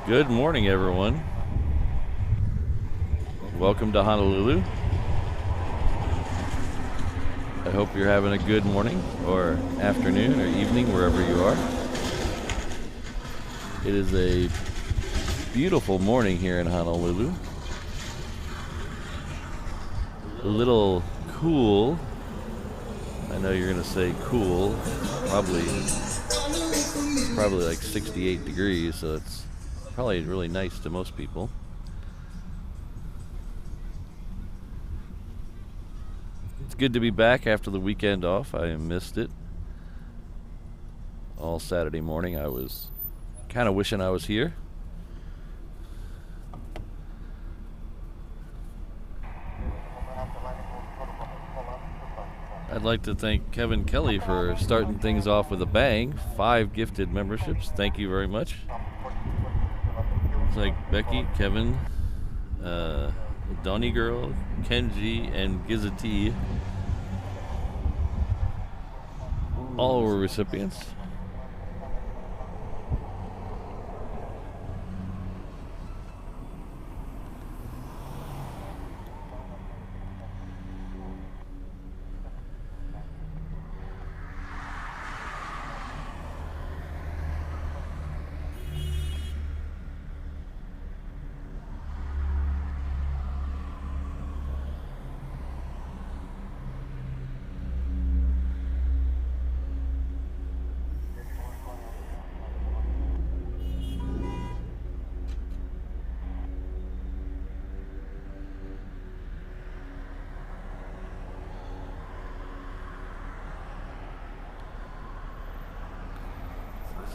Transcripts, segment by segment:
Good morning, everyone. Welcome to Honolulu. I hope you're having a good morning or afternoon or evening, wherever you are. It is a beautiful morning here in Honolulu. A little cool. I know you're going to say cool. Probably like 68 degrees, so it's probably really nice to most people. It's good to be back after the weekend off. I missed it. All Saturday morning I was kind of wishing I was here. I'd like to thank Kevin Kelly for starting things off with a bang. 5 gifted memberships. Thank you very much. It's like Becky, Kevin, Donnie Girl, Kenji, and Gizati. All were recipients.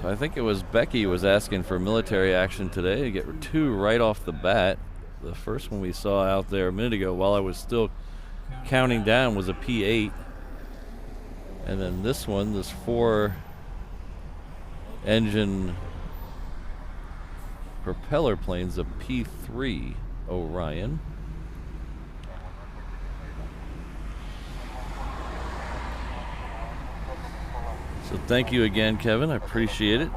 So I think it was Becky was asking for military action today to get 2 right off the bat. The first one we saw out there a minute ago while I was still counting down was a P-8. And then this one, this 4-engine propeller plane's a P-3 Orion. So thank you again, Kevin. I appreciate it.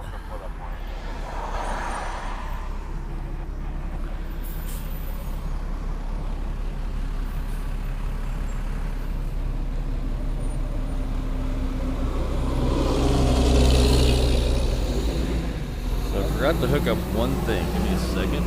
So I forgot to hook up one thing. Give me a second.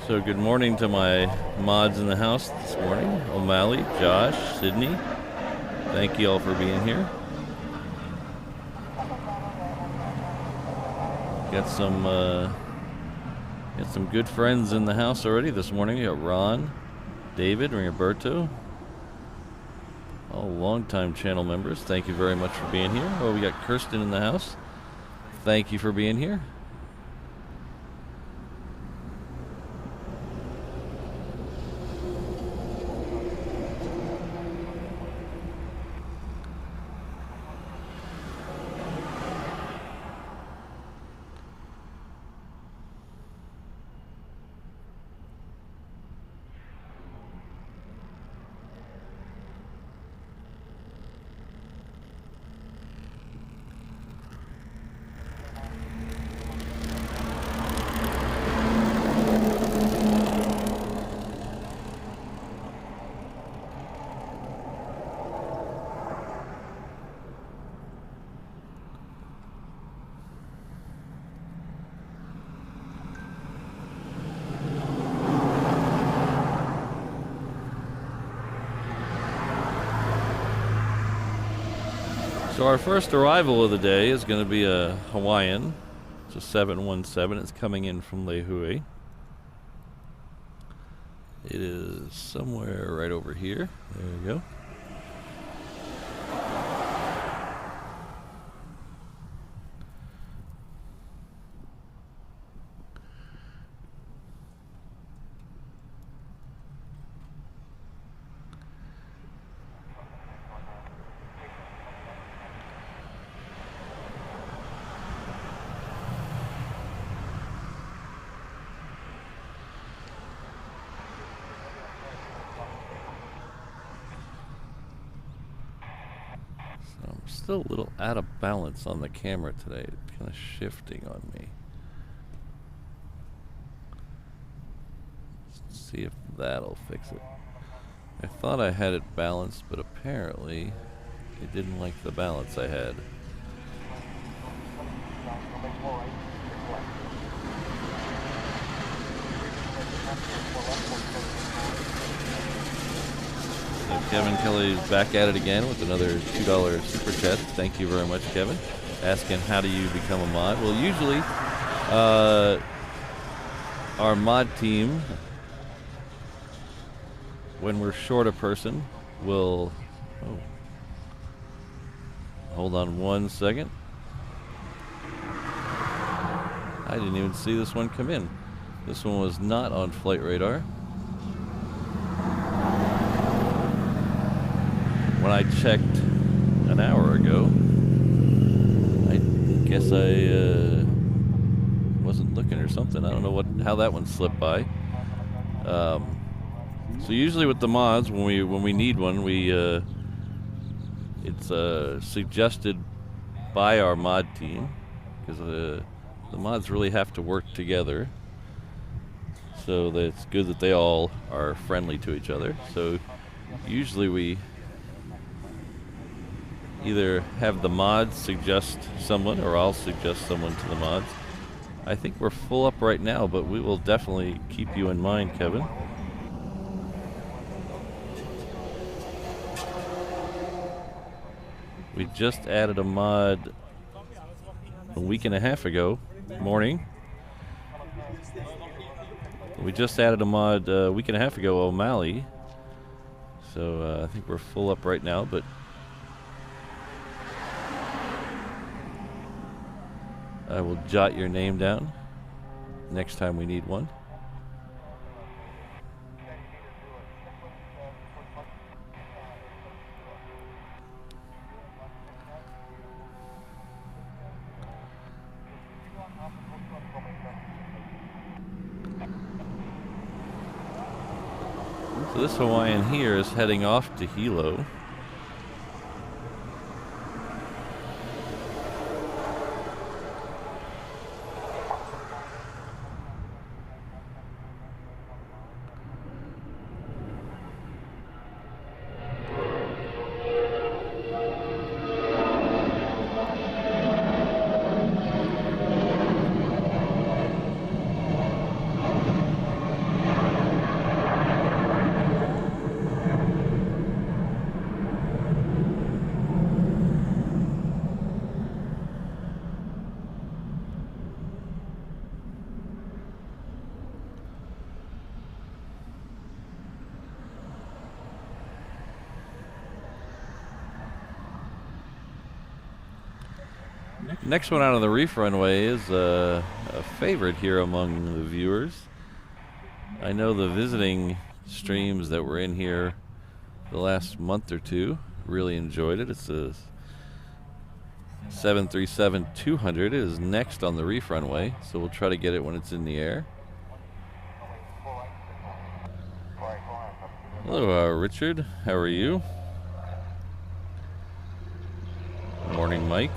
So good morning to my mods in the house this morning. O'Malley, Josh, Sydney. Thank you all for being here. Got some good friends in the house already this morning. We got Ron, David, and Roberto. All longtime channel members. Thank you very much for being here. Oh, we got Kirsten in the house. Thank you for being here. So our first arrival of the day is going to be a Hawaiian. It's a 717. It's coming in from Lehue. It is somewhere right over here. There you go. I'm still a little out of balance on the camera today. It's kind of shifting on me. Let's see if that'll fix it. I thought I had it balanced, but apparently it didn't like the balance I had. So Kevin Kelly's back at it again with another $2 super chat. Thank you very much, Kevin. Asking how do you become a mod? Well, usually our mod team, when we're short a person, will... Oh. Hold on one second. I didn't even see this one come in. This one was not on flight radar. When I checked an hour ago, I guess I wasn't looking or something. I don't know how that one slipped by. So usually with the mods, when we need one, it's suggested by our mod team, because the mods really have to work together. So it's good that they all are friendly to each other. So usually we either have the mods suggest someone, or I'll suggest someone to the mods. I think we're full up right now, but we will definitely keep you in mind, Kevin. We just added a mod a week and a half ago morning. We just added a mod a week and a half ago, O'Malley. So I think we're full up right now, but I will jot your name down next time we need one. So this Hawaiian here is heading off to Hilo. Next one out of the reef runway is a favorite here among the viewers. I know the visiting streams that were in here the last month or two really enjoyed it. It's a 737-200. It is next on the reef runway, so we'll try to get it when it's in the air. Hello, Richard. How are you? Morning, Mike.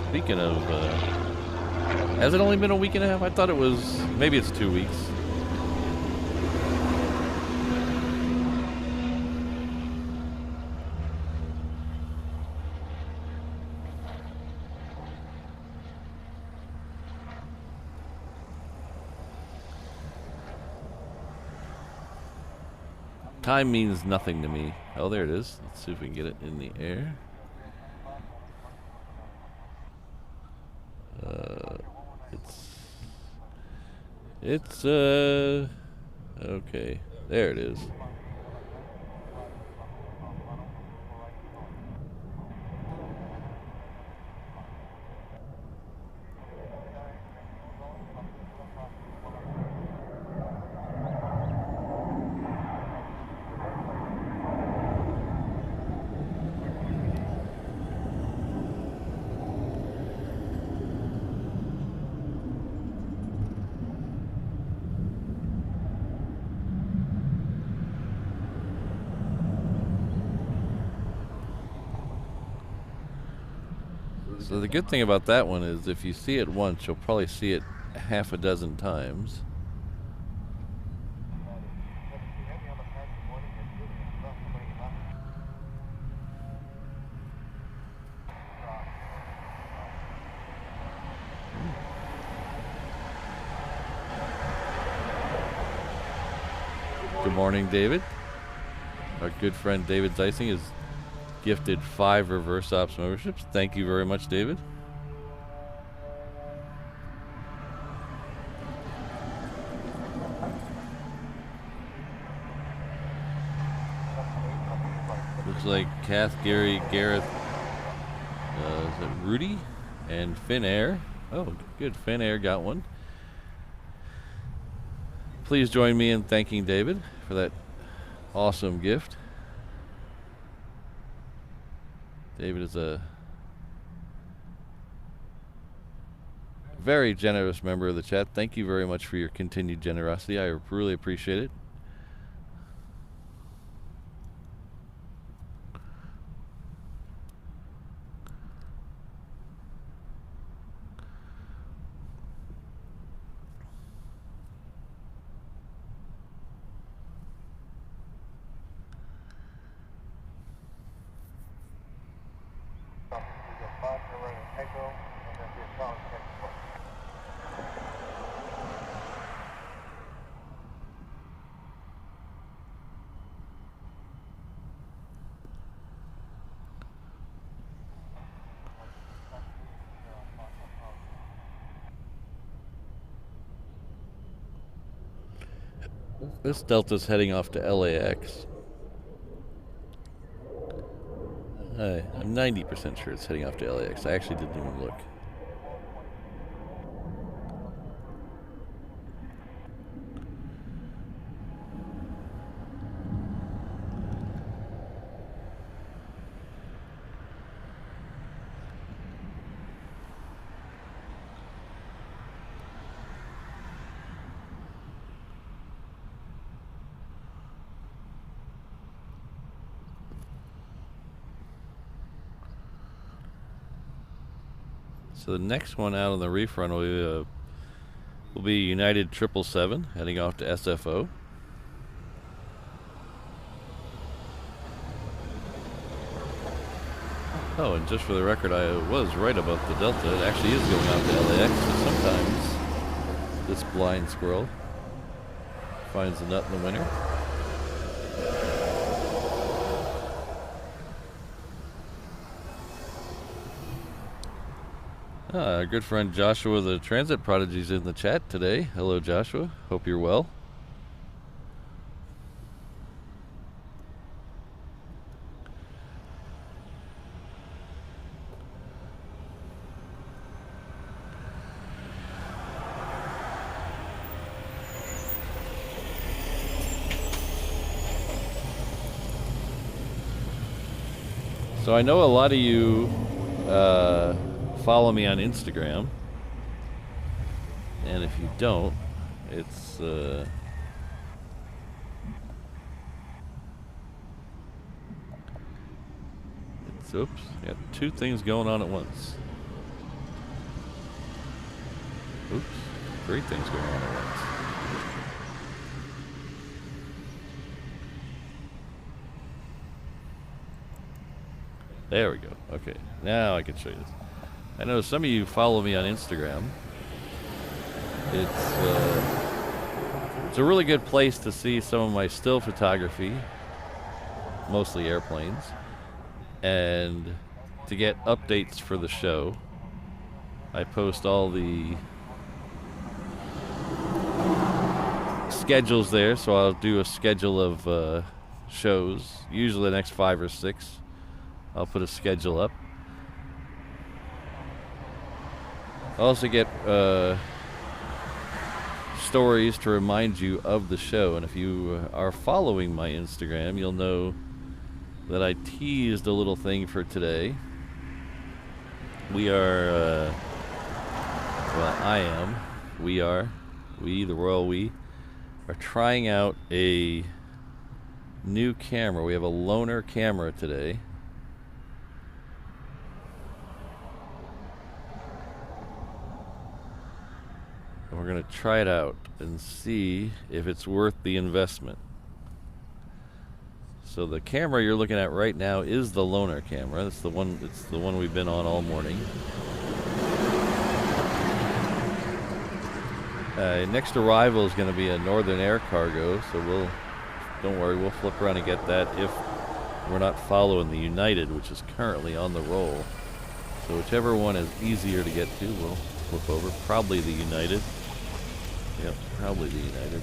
Speaking of, has it only been a week and a half? I thought it was, maybe it's 2 weeks. Time means nothing to me. Oh, there it is. Let's see if we can get it in the air. It's, okay. There it is. So the good thing about that one is if you see it once, you'll probably see it half a dozen times. Good morning, David. Our good friend David Zeising is gifted 5 reverse ops memberships. Thank you very much, David. Looks like Kath, Gary, Gareth, is it Rudy, and Finnair. Oh, good. Finnair got one. Please join me in thanking David for that awesome gift. David is a very generous member of the chat. Thank you very much for your continued generosity. I really appreciate it. This Delta's heading off to LAX. I'm 90% sure it's heading off to LAX. I actually didn't even look. So the next one out on the refront will be United 777 heading off to SFO. Oh, and just for the record, I was right about the Delta. It actually is going out to LAX. So sometimes this blind squirrel finds a nut in the winter. Our good friend Joshua the Transit Prodigy is in the chat today. Hello, Joshua. Hope you're well. So I know a lot of you follow me on Instagram, and if you don't, it's oops, got 2 things going on at once. Oops, 3 things going on at once. There we go. Okay, now I can show you this. I know some of you follow me on Instagram. It's a really good place to see some of my still photography, mostly airplanes, and to get updates for the show. I post all the schedules there, so I'll do a schedule of shows. Usually the next 5 or 6, I'll put a schedule up. I also get stories to remind you of the show, and if you are following my Instagram, you'll know that I teased a little thing for today. We are, well, I am, we, the royal we, are trying out a new camera. We have a loaner camera today. And we're going to try it out and see if it's worth the investment. So the camera you're looking at right now is the loaner camera. It's the one we've been on all morning. Next arrival is going to be a Northern Air Cargo, so don't worry, we'll flip around and get that if we're not following the United, which is currently on the roll. So whichever one is easier to get to, we'll flip over. Probably the United. Yep, probably the United.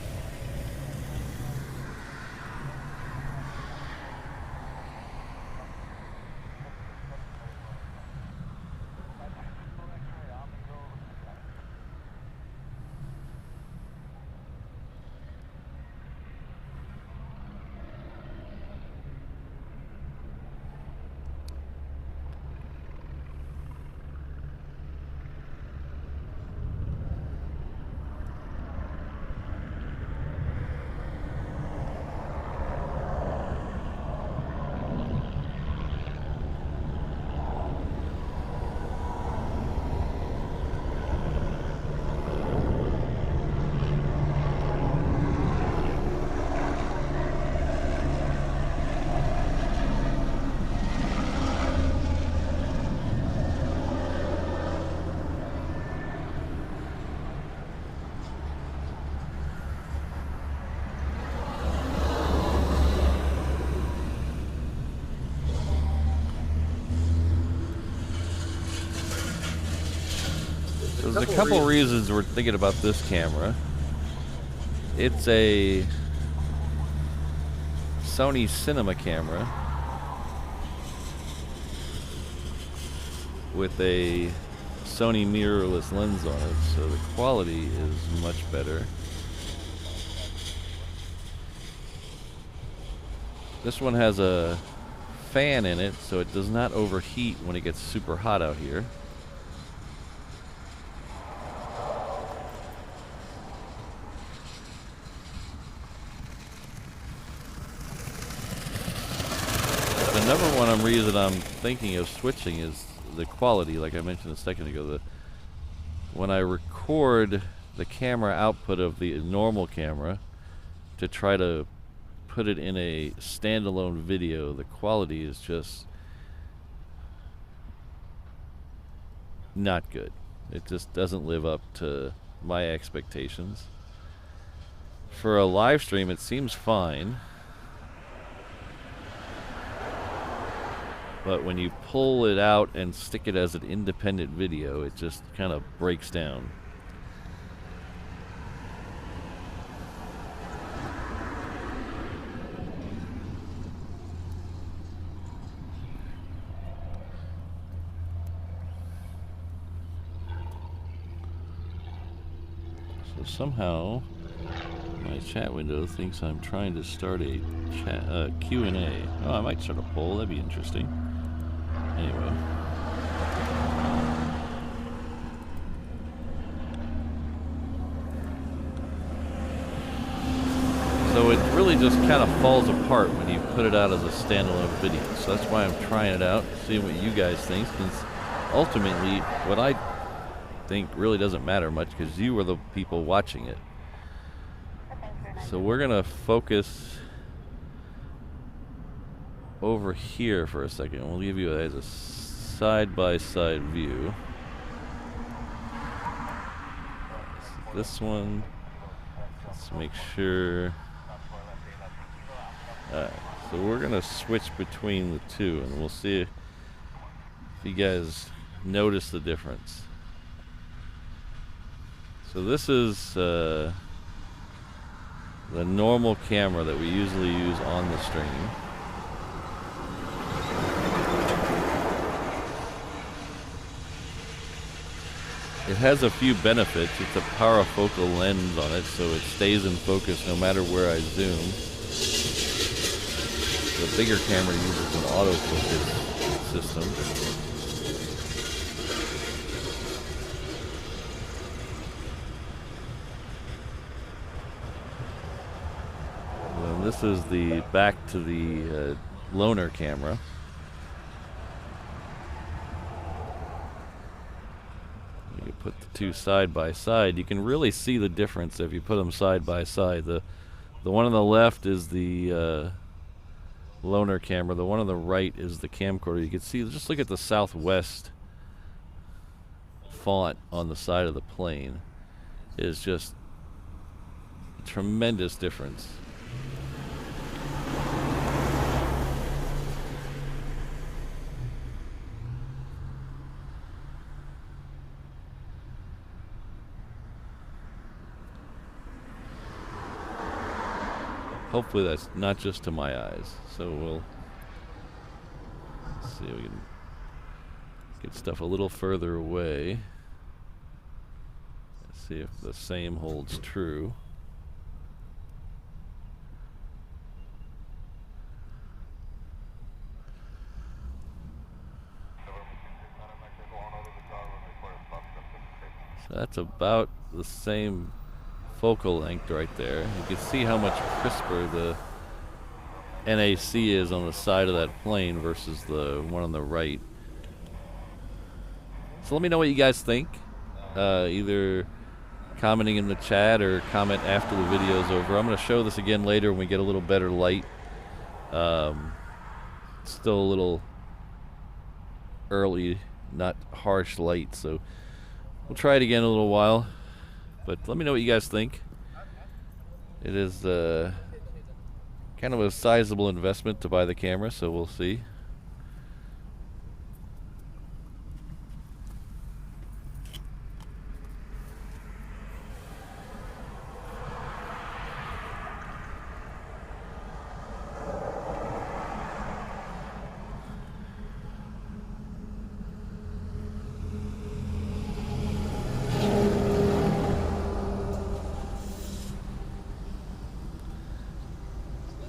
There's a couple reasons we're thinking about this camera. It's a Sony cinema camera with a Sony mirrorless lens on it, so the quality is much better. This one has a fan in it, so it does not overheat when it gets super hot out here. Another reason I'm thinking of switching is the quality, like I mentioned a second ago. When I record the camera output of the normal camera to try to put it in a standalone video, the quality is just not good. It just doesn't live up to my expectations. For a live stream, it seems fine. But when you pull it out and stick it as an independent video, it just kind of breaks down. So somehow my chat window thinks I'm trying to start a Q&A. Oh, I might start a poll. That'd be interesting. Anyway. So it really just kind of falls apart when you put it out as a standalone video. So that's why I'm trying it out, seeing what you guys think, since ultimately what I think really doesn't matter much because you are the people watching it. So we're going to focus over here for a second. We'll give you as a side-by-side view. This one, let's make sure. So we're going to switch between the two, and we'll see if you guys notice the difference. So this is the normal camera that we usually use on the stream. It has a few benefits. It's a parafocal lens on it, so it stays in focus no matter where I zoom. The bigger camera uses an autofocus system. And this is the back to the loaner camera. Put the two side by side. You can really see the difference if you put them side by side. The one on the left is the loaner camera. The one on the right is the camcorder. You can see, just look at the Southwest font on the side of the plane. It is just a tremendous difference. Hopefully that's not just to my eyes. So we'll see if we can get stuff a little further away. Let's see if the same holds true. So that's about the same focal length right there. You can see how much crisper the NAC is on the side of that plane versus the one on the right. So let me know what you guys think. Either commenting in the chat or comment after the video's over. I'm going to show this again later when we get a little better light. Still a little early, not harsh light, so we'll try it again in a little while. But let me know what you guys think. It is kind of a sizable investment to buy the camera, so we'll see.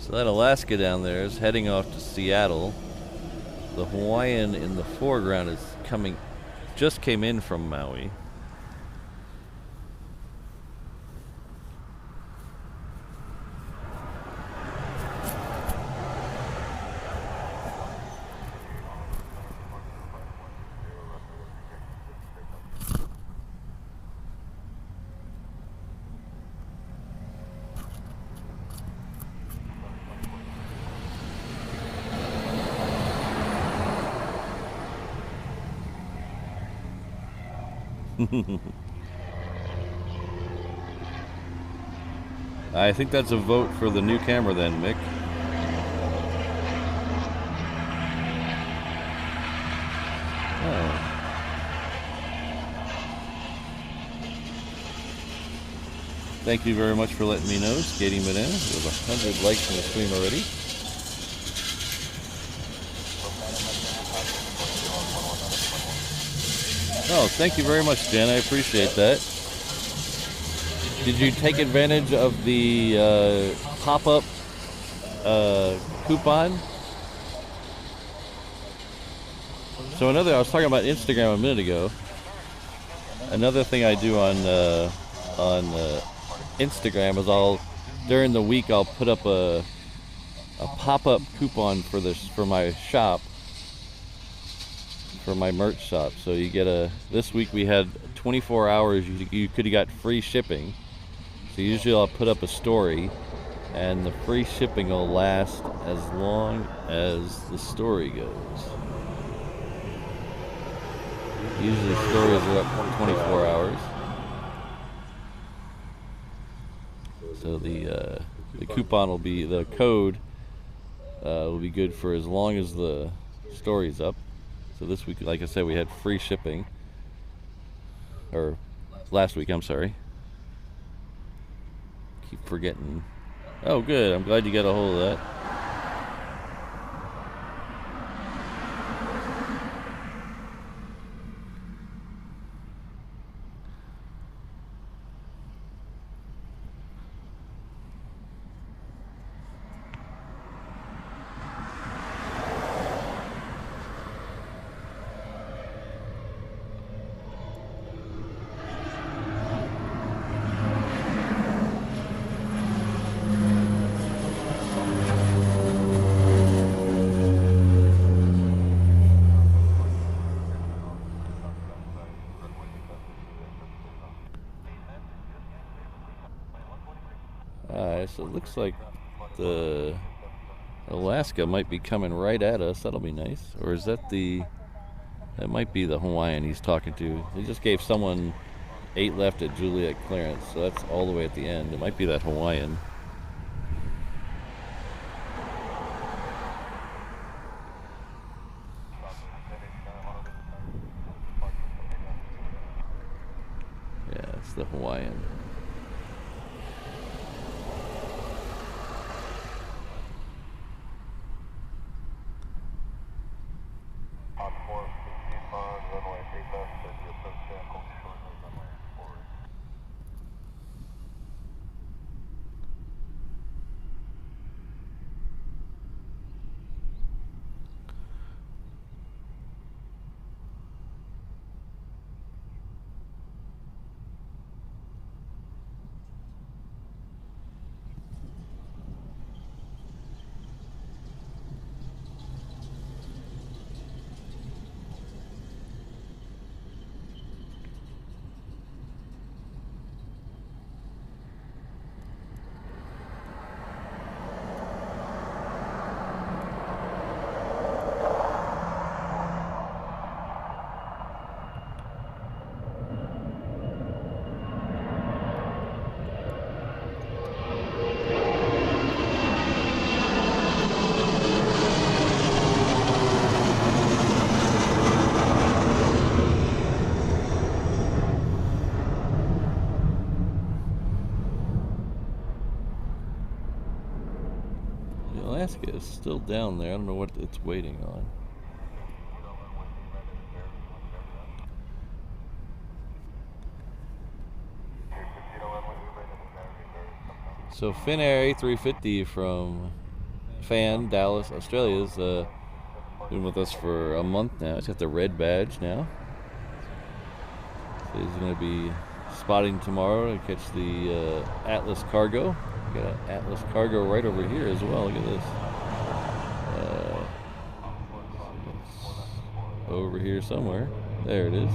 So that Alaska down there is heading off to Seattle. The Hawaiian in the foreground is just came in from Maui. I think that's a vote for the new camera then, Mick. Oh. Thank you very much for letting me know, Skating Banana. We have 100 likes on the stream already. Oh, thank you very much, Jen. I appreciate that. Did you take advantage of the pop-up coupon? So I was talking about Instagram a minute ago. Another thing I do on Instagram is during the week I'll put up a pop-up coupon for my shop. For my merch shop. So you get this week we had 24 hours you could have got free shipping. So usually I'll put up a story and the free shipping will last as long as the story goes. Usually stories are up 24 hours. So the coupon will be, the code will be good for as long as the story's up. So this week, like I said, we had free shipping. Or last week, I'm sorry. Keep forgetting Oh, good. I'm glad you got a hold of that. So it looks like the Alaska might be coming right at us. That'll be nice. Or is that that might be the Hawaiian he's talking to. He just gave someone 8 left at Juliet clearance, so that's all the way at the end. It might be that Hawaiian. Yeah, it's the Hawaiian. Alaska is still down there. I don't know what it's waiting on. So Finnair A350 from Fan, Dallas, Australia is been with us for a month now. He's got the red badge now. So he's going to be spotting tomorrow to catch the Atlas Cargo. Got an Atlas Cargo right over here as well. Look at this. Over here somewhere. There it is.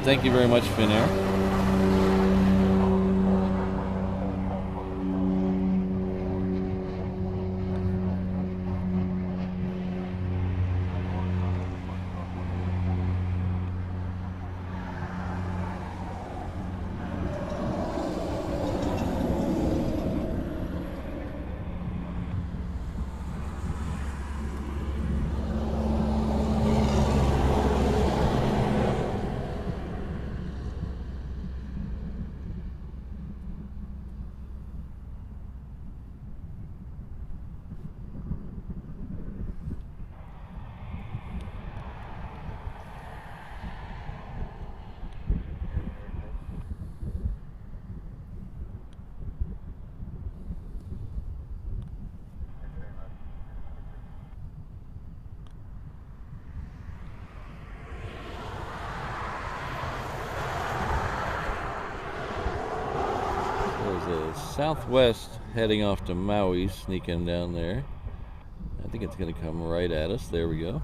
Thank you very much, Finnair. Southwest heading off to Maui, sneaking down there. I think it's going to come right at us. There we go.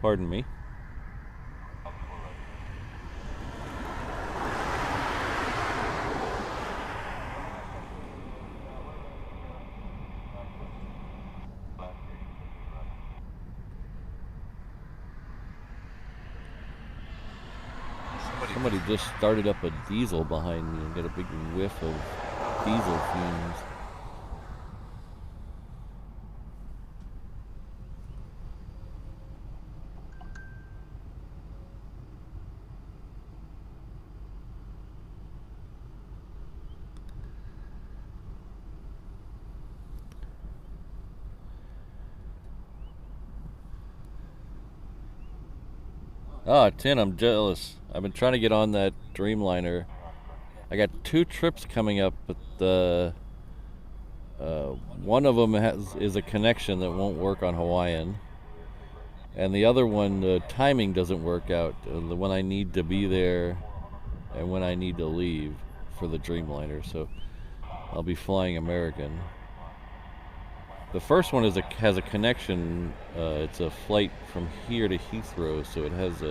Pardon me. Somebody just started up a diesel behind me and got a big whiff of diesel fumes. Ah, Tin, I'm jealous. I've been trying to get on that Dreamliner. I got 2 trips coming up, but one of them is a connection that won't work on Hawaiian, and the other one, the timing doesn't work out. When I need to be there and when I need to leave for the Dreamliner, so I'll be flying American. The first one has a connection. It's a flight from here to Heathrow, so it has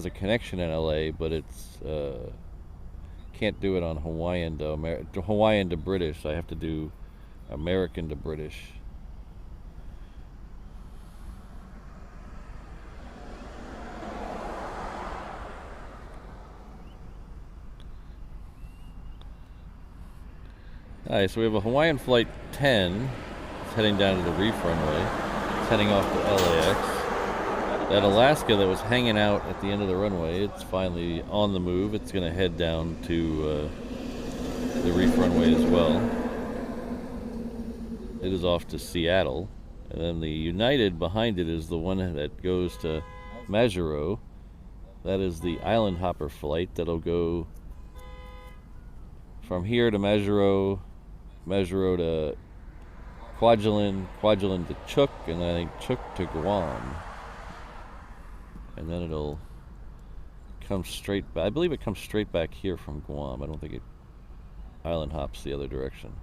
a connection in LA, but it's can't do it on Hawaiian to Hawaiian to British. I have to do American to British. Alright, so we have a Hawaiian Flight 10. It's heading down to the reef runway. It's heading off to LAX. That Alaska that was hanging out at the end of the runway, it's finally on the move. It's going to head down to the reef runway as well. It is off to Seattle. And then the United behind it is the one that goes to Majuro. That is the Island Hopper flight that'll go from here to Majuro to Kwajalein, Kwajalein to Chuuk, and I think Chuuk to Guam. And then it'll come straight back. I believe it comes straight back here from Guam. I don't think it island hops the other direction.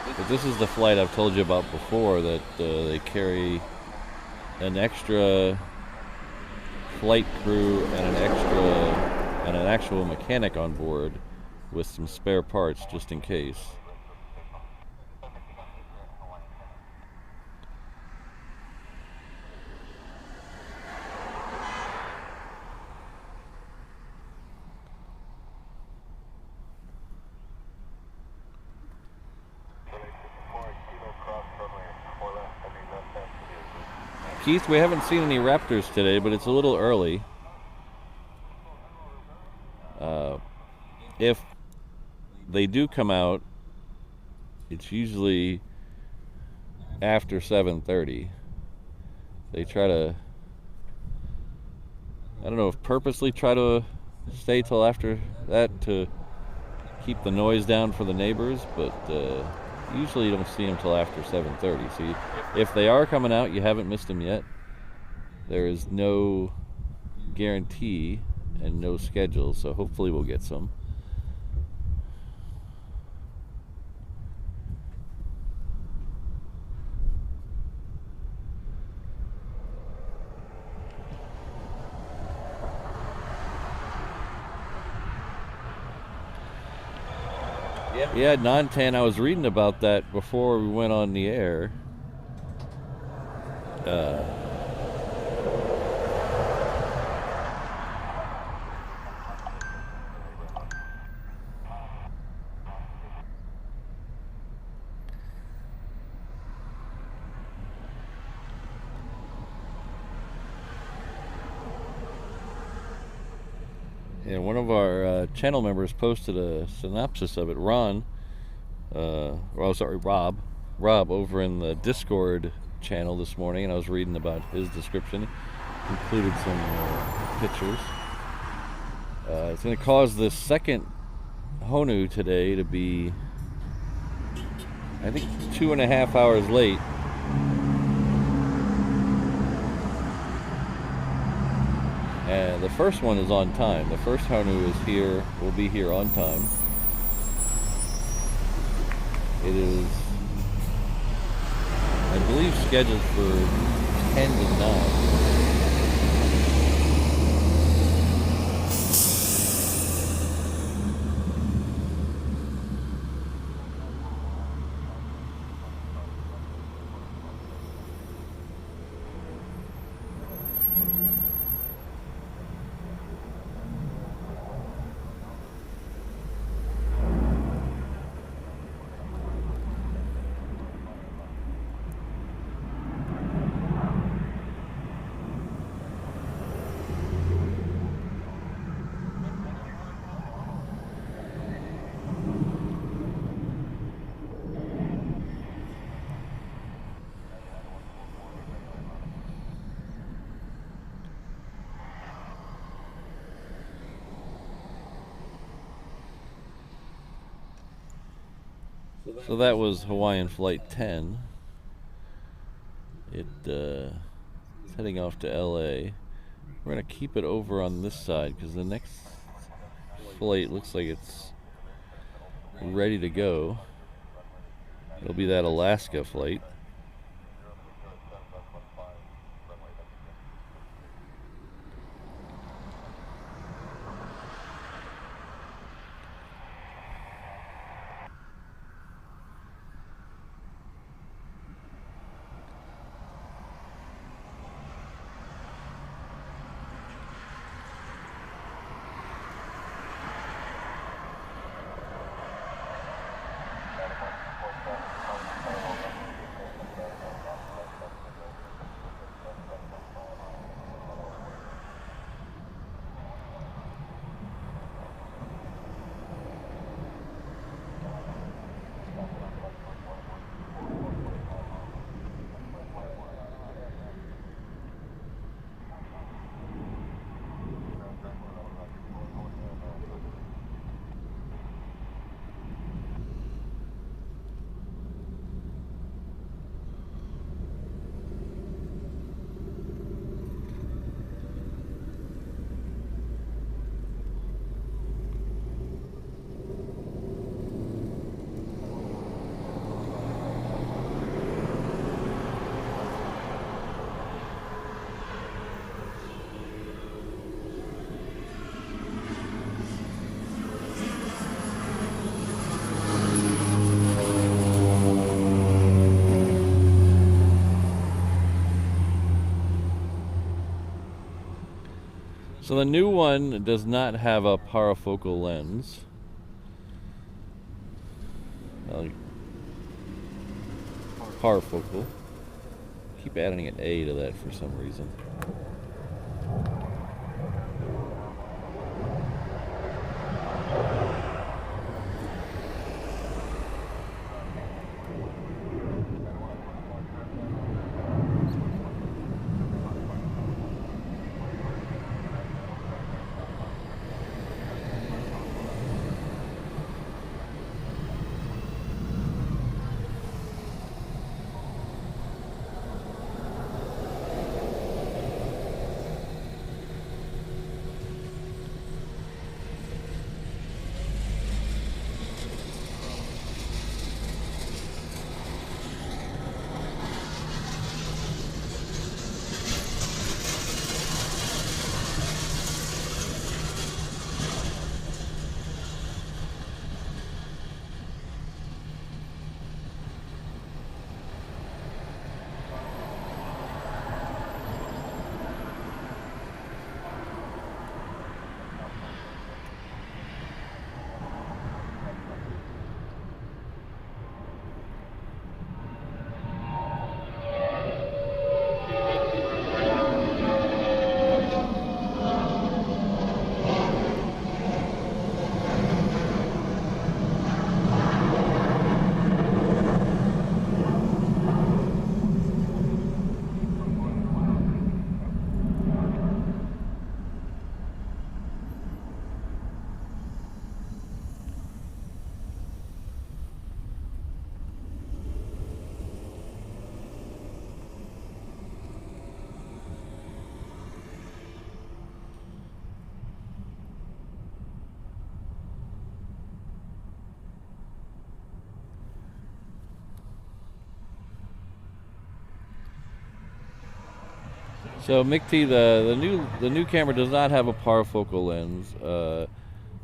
But this is the flight I've told you about before, that they carry an extra flight crew and an actual mechanic on board with some spare parts just in case. Keith, we haven't seen any Raptors today, but it's a little early. If they do come out, it's usually after 7:30. They try to, I don't know if purposely try to stay till after that to keep the noise down for the neighbors, but usually you don't see them till after 7:30. So if they are coming out, you haven't missed them yet. There is no guarantee and no schedule, so hopefully we'll get some. Yeah, non-tan. I was reading about that before we went on the air. And one of our channel members posted a synopsis of it. Rob over in the Discord channel this morning, and I was reading about his description. Included some pictures. It's going to cause the second Honu today to be, I think, 2.5 hours late. And the first one is on time. The first Honu is here, will be here on time. It is, I believe, scheduled for 10 to 9. So that was Hawaiian Flight 10. It's heading off to LA. We're going to keep it over on this side because the next flight looks like it's ready to go. It'll be that Alaska flight. So the new one does not have a parafocal lens. Parafocal. Keep adding an A to that for some reason. So Mick T, the new camera does not have a parafocal lens,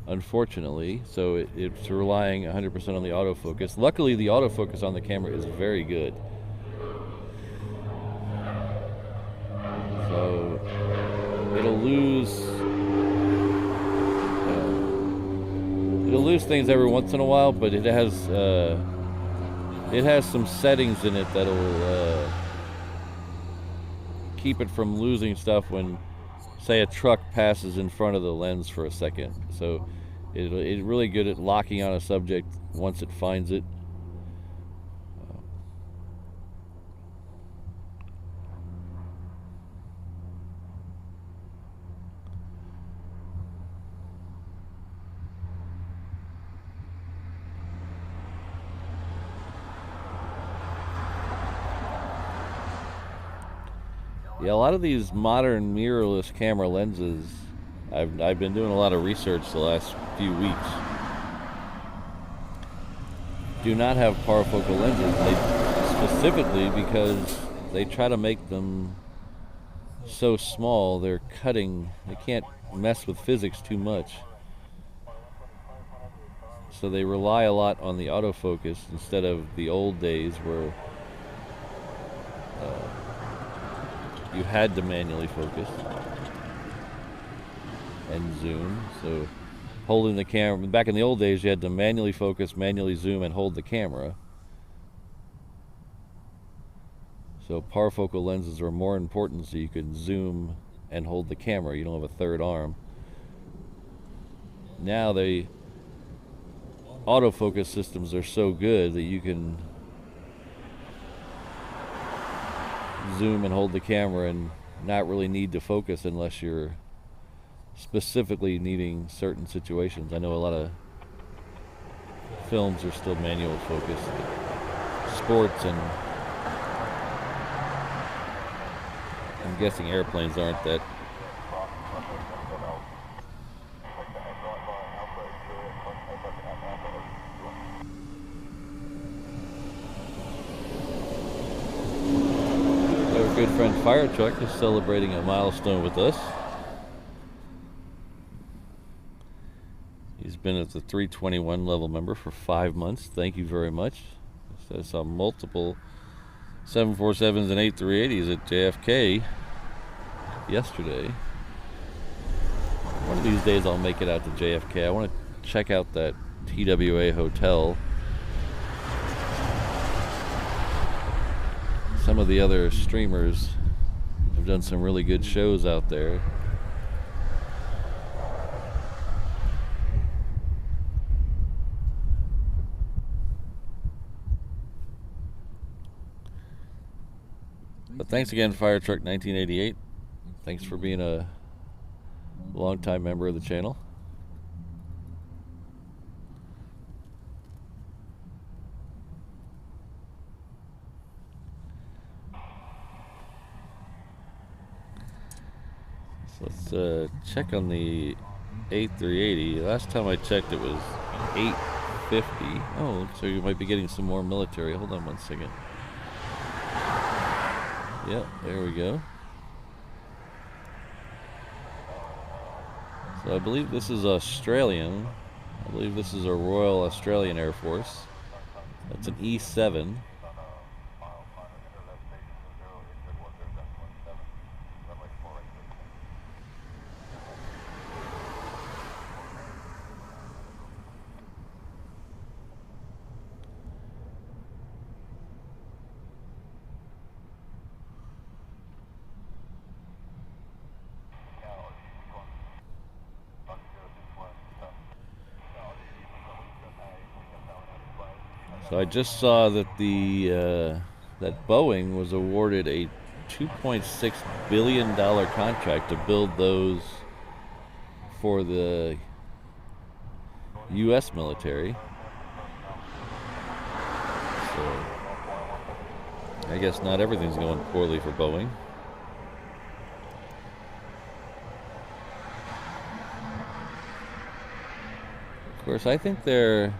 unfortunately. So it's relying 100% on the autofocus. Luckily, the autofocus on the camera is very good. So it'll lose things every once in a while, but it has some settings in it that'll keep it from losing stuff when, say, a truck passes in front of the lens for a second. So it's really good at locking on a subject once it finds it. Yeah, a lot of these modern mirrorless camera lenses, I've been doing a lot of research the last few weeks, do not have parafocal lenses. Specifically because they try to make them so small, they can't mess with physics too much. So they rely a lot on the autofocus instead of the old days where you had to manually focus and zoom. So holding the camera, back in the old days, you had to manually focus, manually zoom, and hold the camera. So parafocal lenses are more important so you can zoom and hold the camera. You don't have a third arm. Now autofocus systems are so good that you can zoom and hold the camera and not really need to focus unless you're specifically needing certain situations. I know a lot of films are still manual focused. Sports and I'm guessing airplanes aren't that. Our good friend Fire Truck is celebrating a milestone with us. He's been at the 321 level member for 5 months. Thank you very much. I saw multiple 747s and 8380s at JFK yesterday. One of these days I'll make it out to JFK. I want to check out that TWA hotel. Some of the other streamers have done some really good shows out there. But thanks again, Fire Truck 1988. Thanks for being a longtime member of the channel. So let's check on the A380. Last time I checked it was 850. Oh, so you might be getting some more military. Hold on one second. Yep, there we go. So I believe this is Australian. I believe this is a Royal Australian Air Force. That's an E7. So I just saw that that Boeing was awarded a $2.6 billion contract to build those for the U.S. military. So I guess not everything's going poorly for Boeing. Of course, I think they're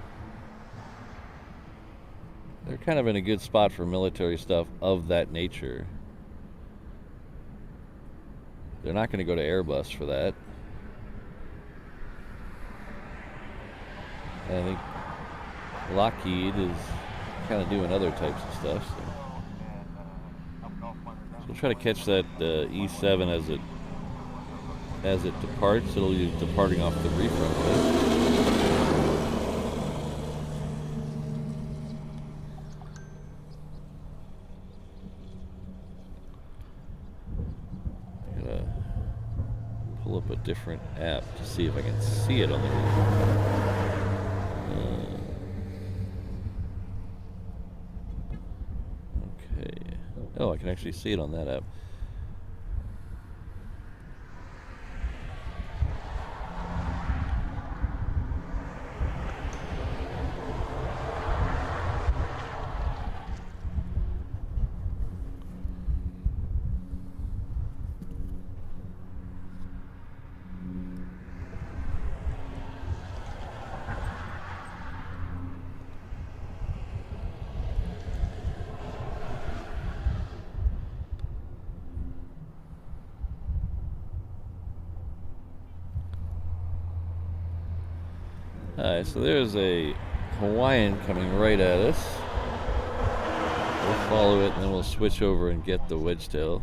kind of in a good spot for military stuff of that nature. They're not going to go to Airbus for that. And I think Lockheed is kind of doing other types of stuff. So we'll try to catch that E7 as it departs. It'll be departing off the reef runway. Pull up a different app to see if I can see it on the okay. Oh, I can actually see it on that app. Alright, so there's a Hawaiian coming right at us. We'll follow it and then we'll switch over and get the wedgetail.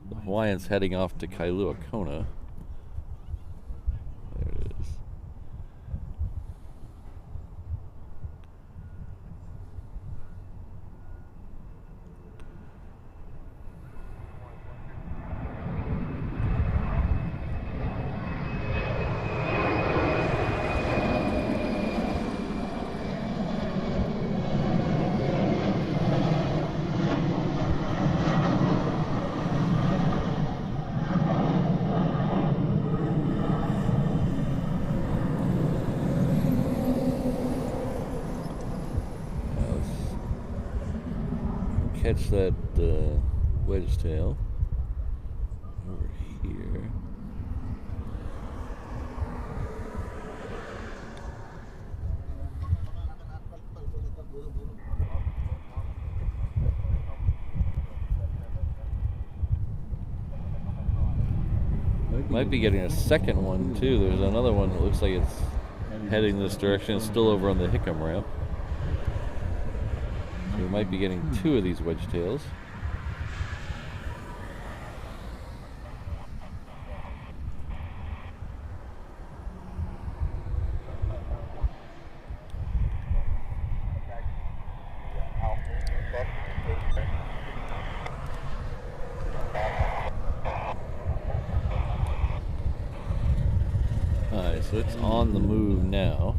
The Hawaiian's heading off to Kailua Kona. There it is. Catch that wedgetail over here. Might be getting a second one too. There's another one that looks like it's heading this direction. It's still over on the Hickam ramp. We might be getting two of these wedgetails. Alright, so it's on the move now.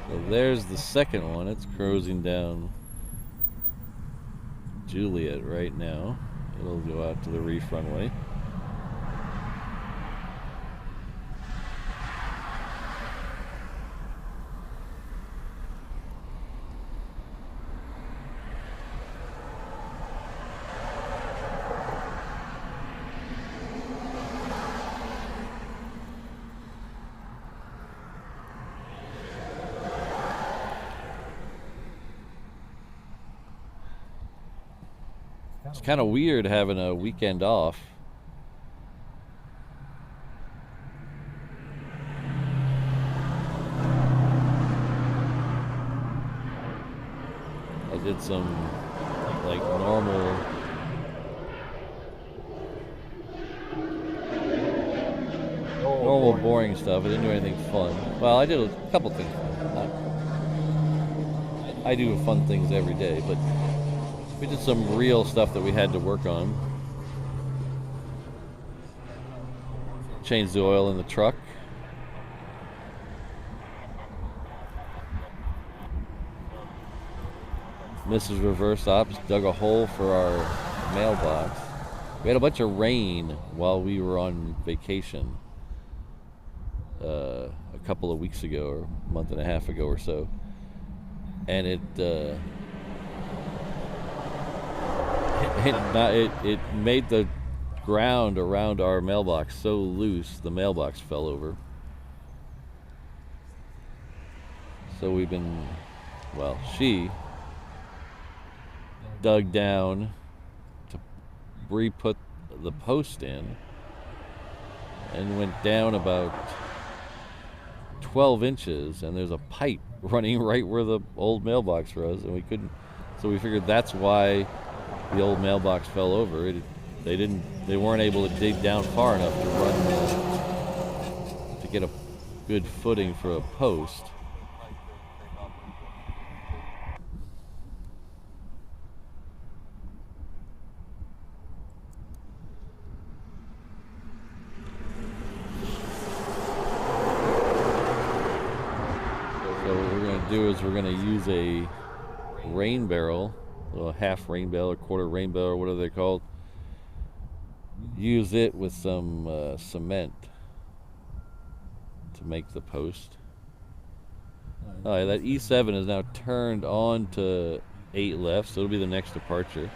So there's the second one. It's cruising down Juliet right now. It'll go out to the reef runway. It's kind of weird having a weekend off. I did some like normal boring stuff. I didn't do anything fun. Well, I did a couple things. I do fun things every day, but we did some real stuff that we had to work on. Changed the oil in the truck. Mrs. Reverse Ops dug a hole for our mailbox. We had a bunch of rain while we were on vacation a couple of weeks ago, or a month and a half ago or so. And it made the ground around our mailbox so loose, the mailbox fell over. So we've been, well, she dug down to re-put the post in and went down about 12 inches, and there's a pipe running right where the old mailbox was, and we couldn't, so we figured that's why the old mailbox fell over. They weren't able to dig down far enough to run to get a good footing for a post. Is we're going to use a rain barrel, a half rain barrel, a quarter rain barrel, or whatever they're called. Use it with some cement to make the post. That E7 is now turned on to 8 left, so it'll be the next departure.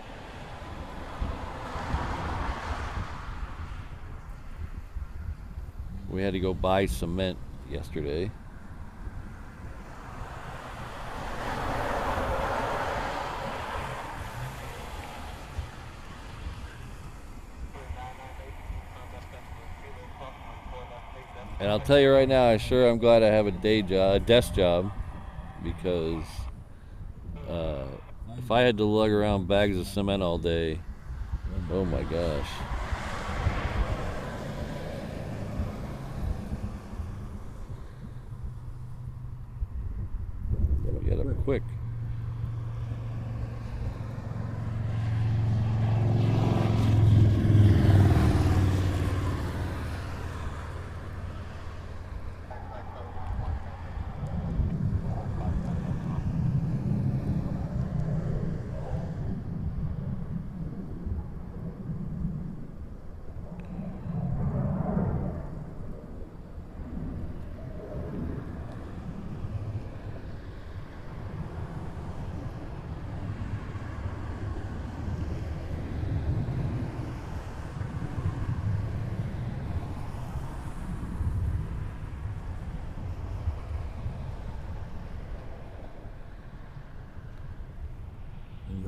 We had to go buy cement yesterday. And I'll tell you right now, I'm glad I have a desk job, because if I had to lug around bags of cement all day, oh my gosh. Get up quick.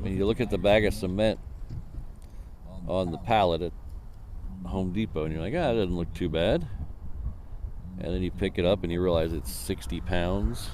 You look at the bag of cement on the pallet at Home Depot and you're like, that doesn't look too bad. And then you pick it up and you realize it's 60 pounds.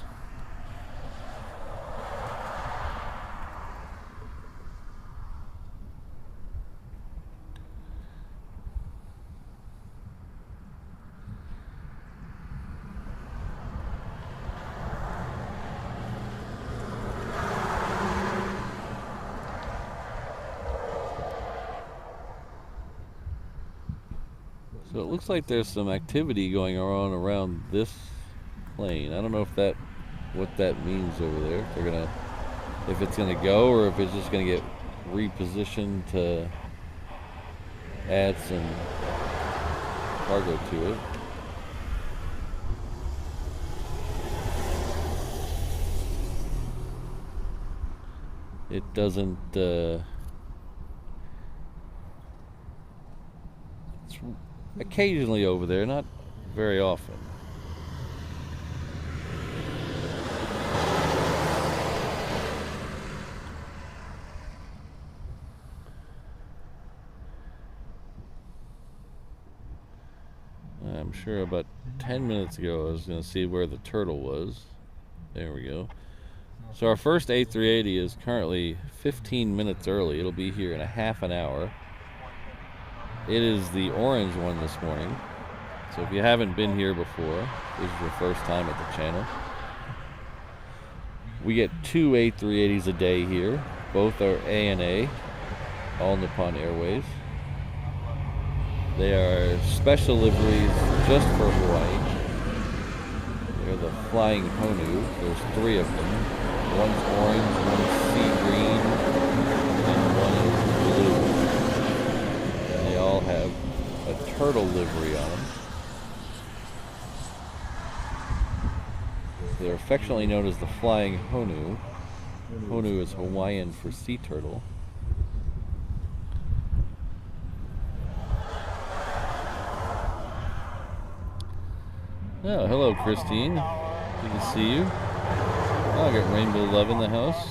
So it looks like there's some activity going on around this plane. I don't know if what that means over there. If it's gonna go, or if it's just gonna get repositioned to add some cargo to it. It doesn't. It's occasionally over there, not very often. I'm sure about 10 minutes ago I was going to see where the turtle was. There we go. So our first A380 is currently 15 minutes early. It'll be here in a half an hour. It is the orange one this morning. So if you haven't been here before, this is your first time at the channel. We get 2 A380s a day here. Both are ANA, all Nippon Airways. They are special liveries just for Hawaii. They're the Flying Honu. There's 3 of them. One's orange, one's sea green, and one is blue. And they all have a turtle livery on them. They're affectionately known as the Flying Honu. Honu is Hawaiian for sea turtle. Oh, hello, Christine. Good to see you. Oh, I got Rainbow Love in the house.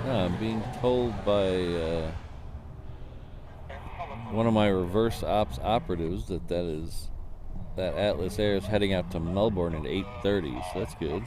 I'm being told by one of my reverse ops operatives that Atlas Air is heading out to Melbourne at 8:30, so that's good.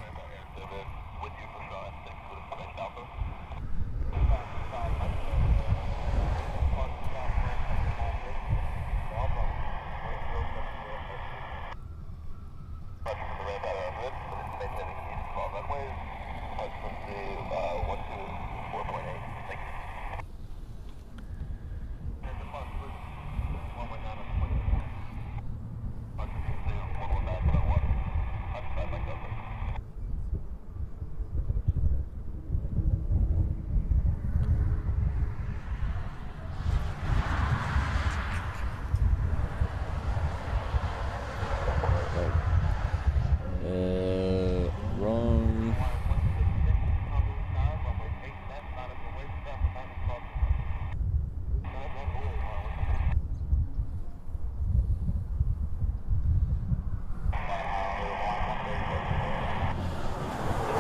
Wrong.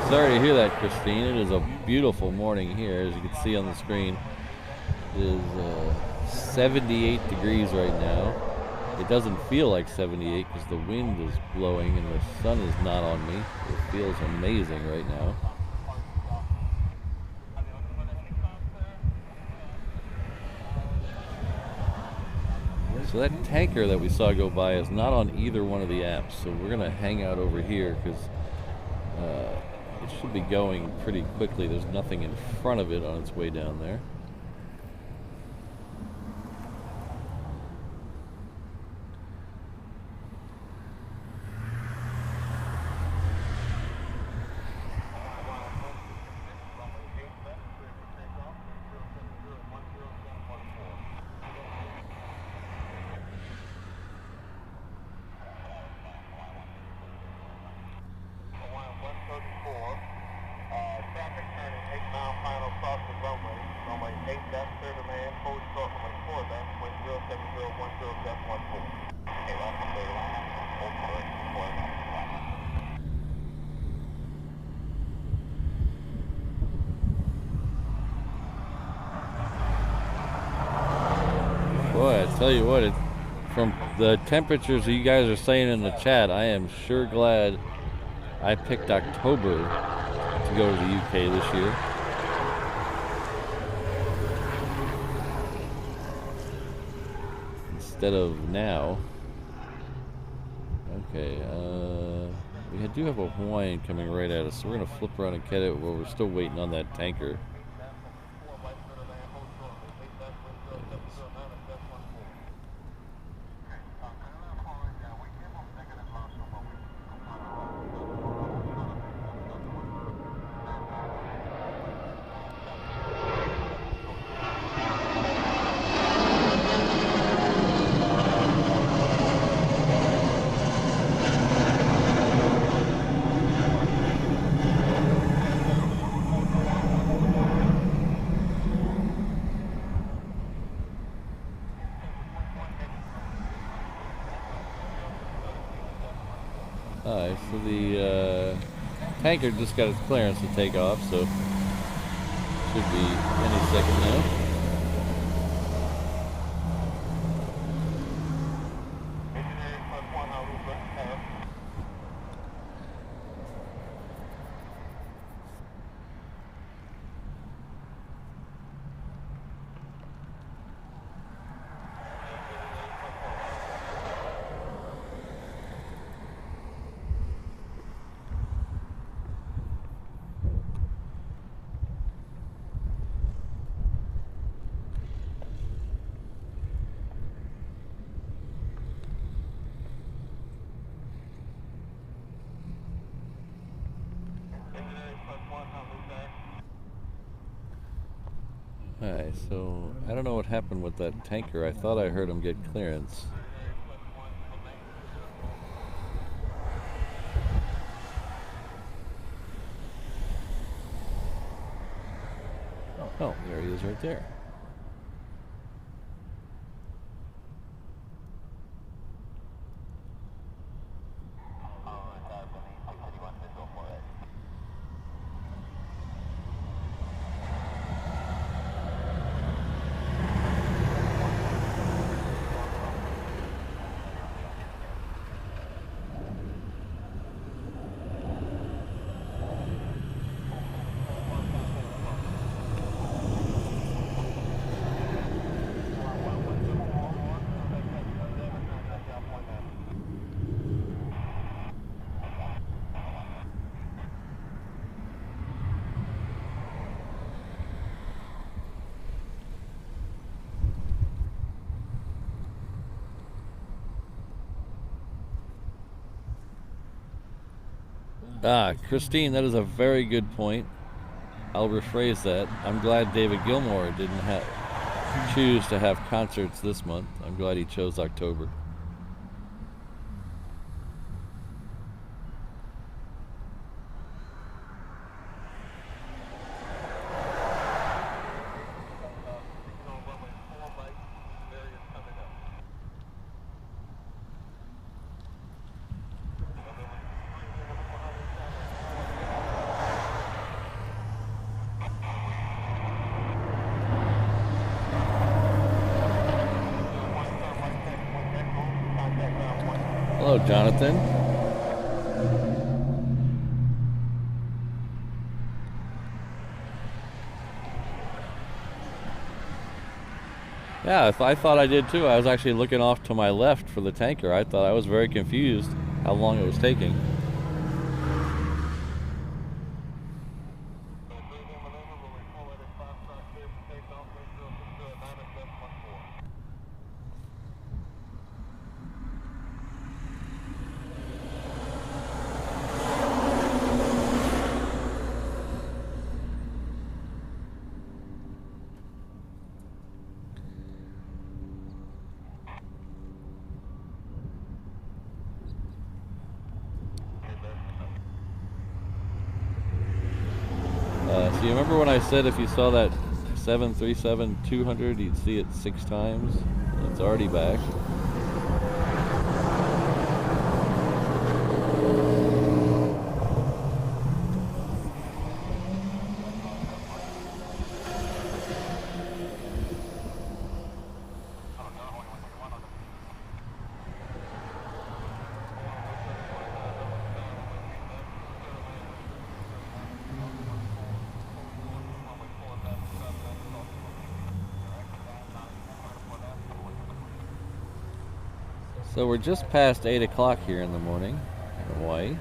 Sorry to hear that, Christine. It is a beautiful morning here, as you can see on the screen. It is 78 degrees right now. It doesn't feel like 78 because the wind is blowing and the sun is not on me. It feels amazing right now. So that tanker that we saw go by is not on either one of the apps. So we're going to hang out over here because it should be going pretty quickly. There's nothing in front of it on its way down there. Boy, I tell you what, from the temperatures that you guys are saying in the chat, I am sure glad I picked October to go to the UK this year. Instead of now. Okay, We do have a Hawaiian coming right at us, so we're going to flip around and catch it while we're still waiting on that tanker. Alright, so the tanker just got its clearance to take off, so should be any second now. Alright, so I don't know what happened with that tanker. I thought I heard him get clearance. Oh, there he is right there. Christine, that is a very good point. I'll rephrase that. I'm glad David Gilmour didn't choose to have concerts this month. I'm glad he chose October. Hello, Jonathan. Yeah, I thought I did too. I was actually looking off to my left for the tanker. I thought I was very confused how long it was taking. So you remember when I said if you saw that 737-200, you'd see it 6 times? It's already back. So we're just past 8 o'clock here in the morning in Hawaii.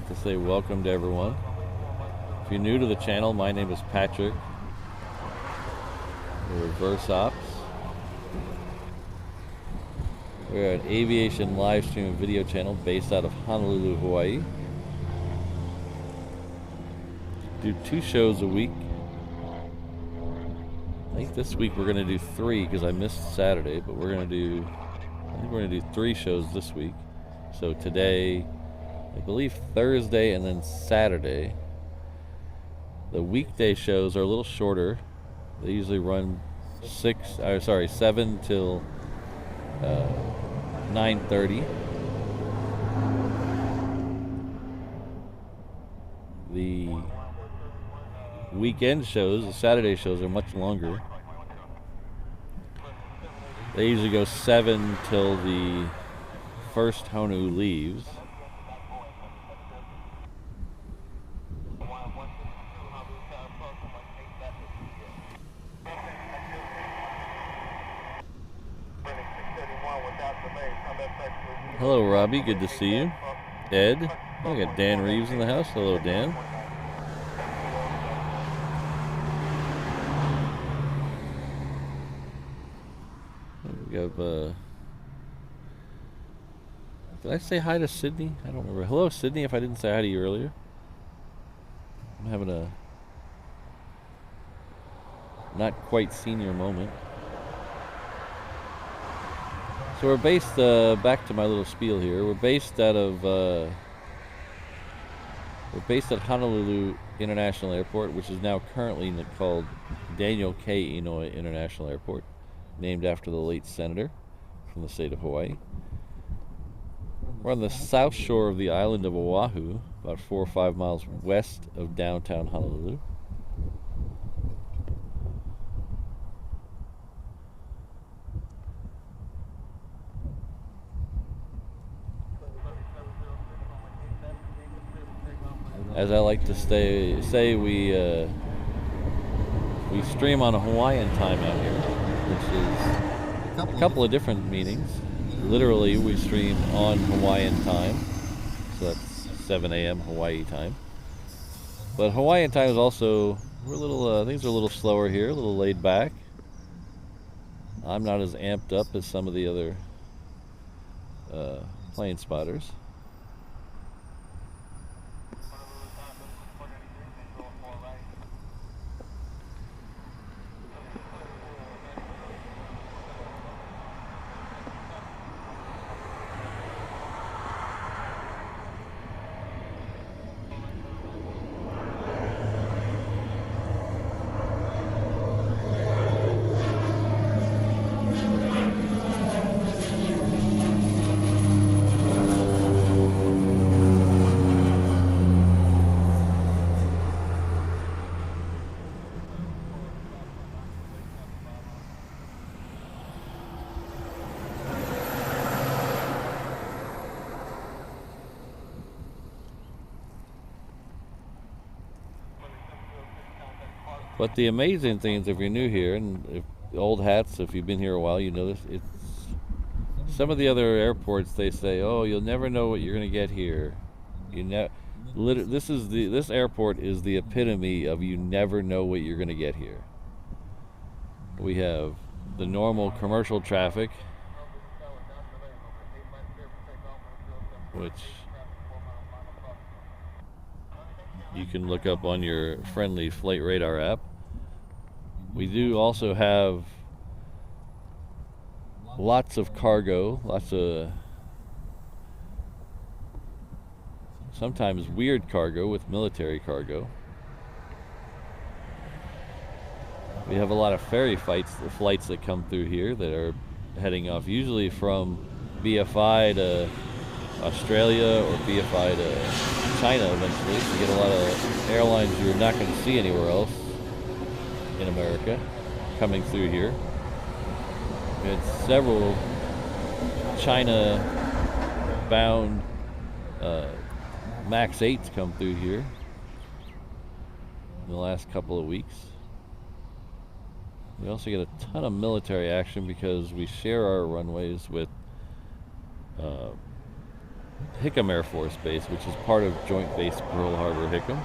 to say welcome to everyone. If you're new to the channel, my name is Patrick. We're Reverse Ops. We're an aviation live stream video channel based out of Honolulu, Hawaii. Do 2 shows a week. I think this week we're going to do 3 because I missed Saturday, but I think we're going to do 3 shows this week. So today, I believe Thursday, and then Saturday. The weekday shows are a little shorter. They usually run 7 till 9:30. The weekend shows, the Saturday shows, are much longer. They usually go 7 till the first Honu leaves. Hello, Robbie. Good to see you. Ed. I got Dan Reeves in the house. Hello, Dan. We have, did I say hi to Sydney? I don't remember. Hello, Sydney, if I didn't say hi to you earlier. I'm having a not quite senior moment. So we're based, back to my little spiel here, we're based at Honolulu International Airport, which is now currently called Daniel K. Inouye International Airport, named after the late senator from the state of Hawaii. We're on the south shore of the island of Oahu, about 4 or 5 miles west of downtown Honolulu. As I like to say, we stream on a Hawaiian time out here, which is a couple of different meanings. Literally, we stream on Hawaiian time, so that's 7 a.m. Hawaii time. But Hawaiian time is also, things are a little slower here, a little laid back. I'm not as amped up as some of the other plane spotters. But the amazing thing is, if you're new here, and if old hats, if you've been here a while, you know this. It's some of the other airports. They say, "Oh, you'll never know what you're going to get here." This airport is the epitome of you never know what you're going to get here. We have the normal commercial traffic, which you can look up on your friendly Flight Radar app. We do also have lots of cargo, lots of sometimes weird cargo with military cargo. We have a lot of ferry flights that come through here that are heading off, usually from BFI to Australia or BFI to China eventually. You get a lot of airlines you're not going to see anywhere else in America coming through here. We had several China-bound MAX 8s come through here in the last couple of weeks. We also get a ton of military action because we share our runways with Hickam Air Force Base, which is part of Joint Base Pearl Harbor Hickam.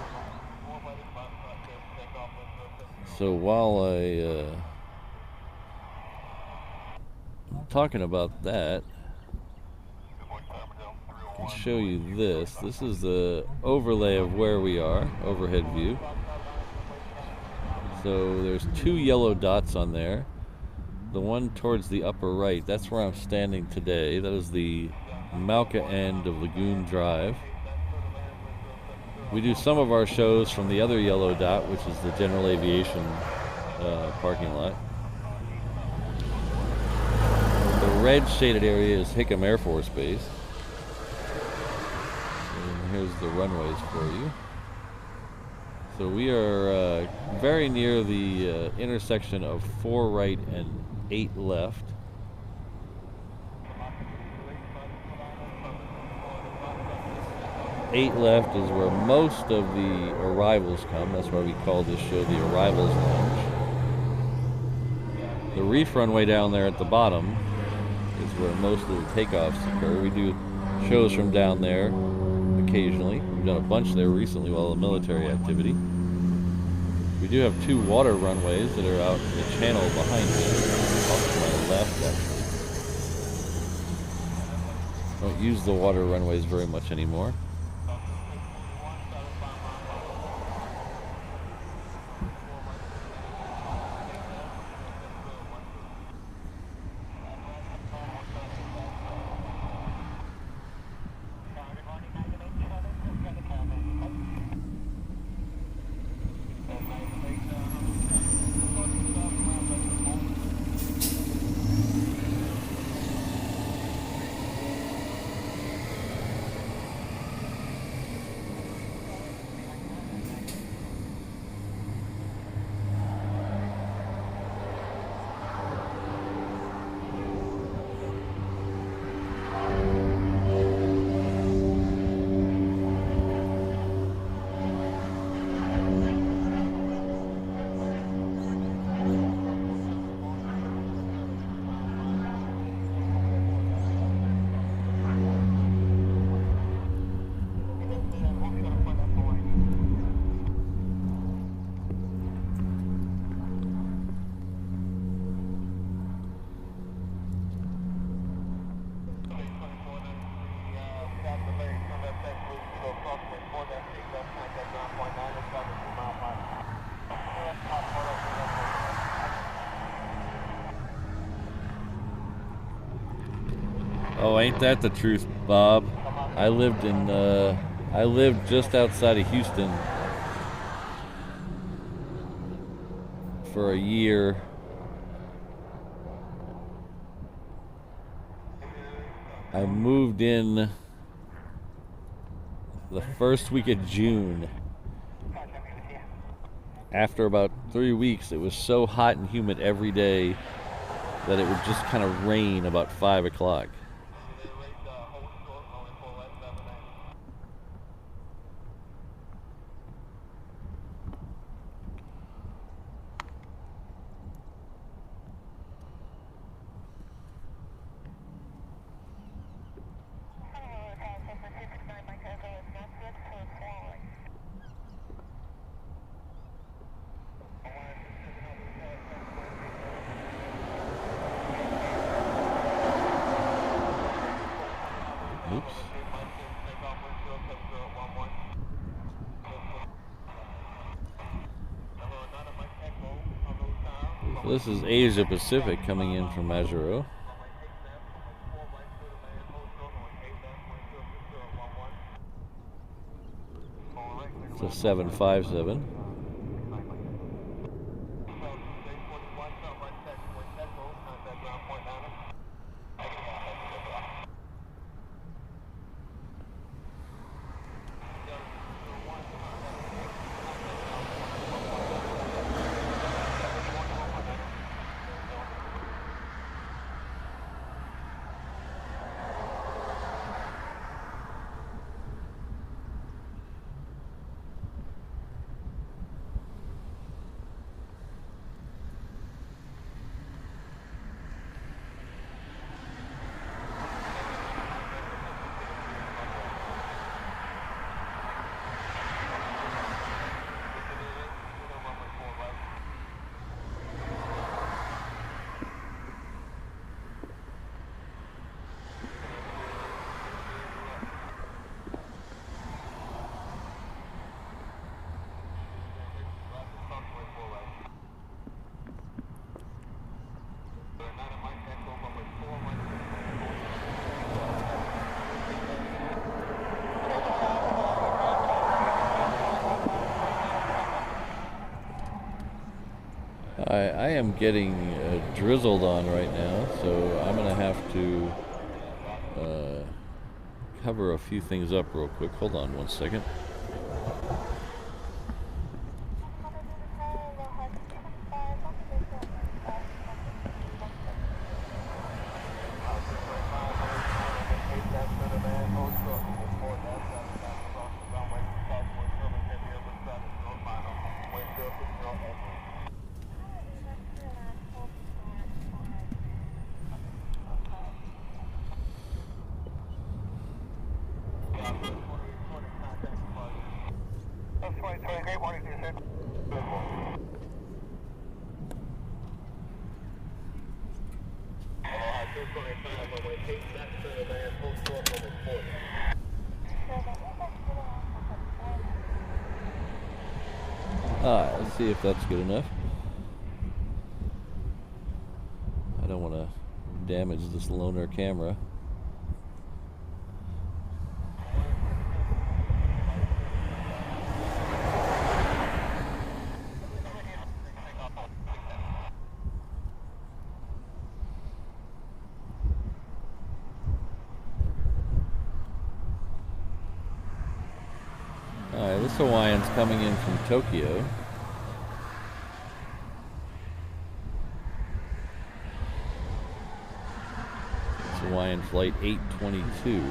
So while I'm talking about that, I can show you this. This is the overlay of where we are, overhead view. So there's 2 yellow dots on there. The one towards the upper right, that's where I'm standing today. That is the Malca end of Lagoon Drive. We do some of our shows from the other yellow dot, which is the General Aviation parking lot. The red shaded area is Hickam Air Force Base. And here's the runways for you. So we are very near the intersection of 4 right and 8 left. Eight left is where most of the arrivals come. That's why we call this show the Arrivals Lounge. The reef runway down there at the bottom is where most of the takeoffs occur. We do shows from down there occasionally. We've done a bunch there recently while the military activity. We do have 2 water runways that are out in the channel behind me, off to my left actually. Don't use the water runways very much anymore. Oh, ain't that the truth, Bob? I lived just outside of Houston for a year. I moved in the first week of June. After about 3 weeks, it was so hot and humid every day that it would just kind of rain about 5 o'clock. Oops. So this is Asia Pacific coming in from Majuro. It's a 757. I am getting drizzled on right now, so I'm going to have to cover a few things up real quick. Hold on one second. Let's see if that's good enough. I don't want to damage this loaner camera. Alright, this Hawaiian's coming in from Tokyo. It's Hawaiian flight 822.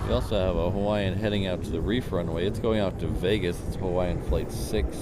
We also have a Hawaiian heading out to the reef runway. It's going out to Vegas. It's Hawaiian flight 6.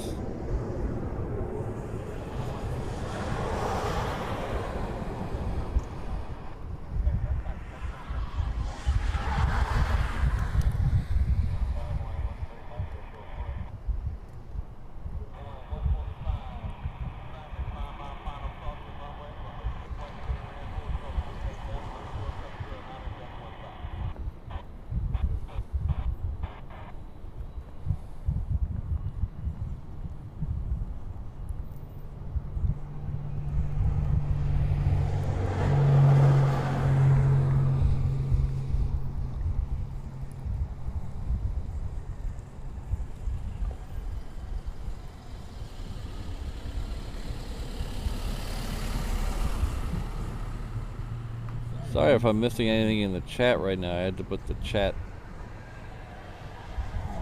Sorry if I'm missing anything in the chat right now. I had to put the chat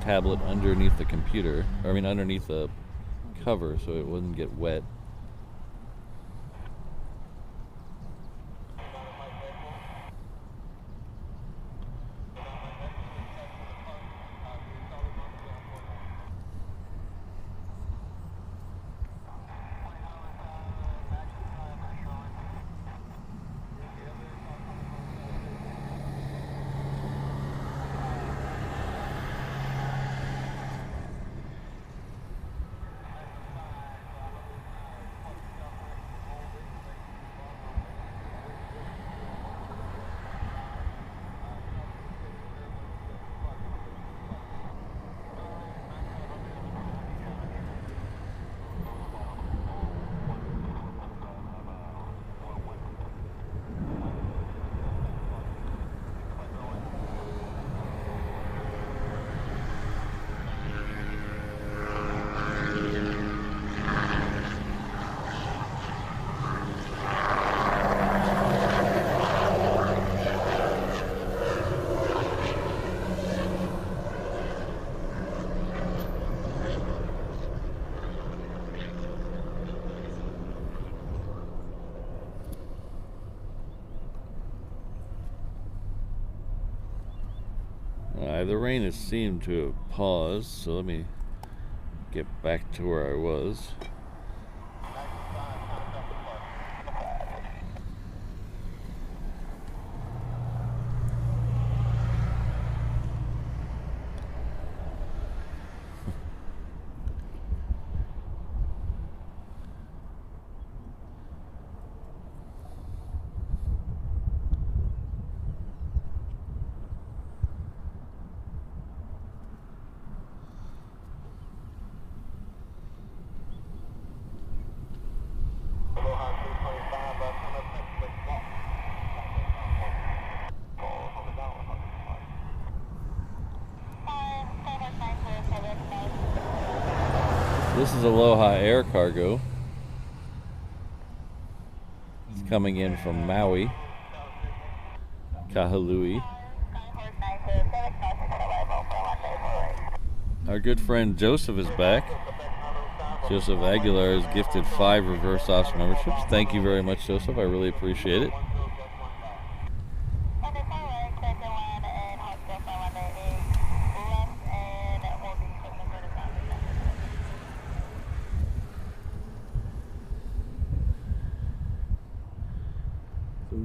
tablet underneath the computer, or I mean underneath the cover so it wouldn't get wet. The rain has seemed to have paused, so let me get back to where I was. This is Aloha Air Cargo. coming in from Maui, Kahului. Our good friend Joseph is back. Joseph Aguilar has gifted 5 reverse ops memberships. Thank you very much, Joseph. I really appreciate it.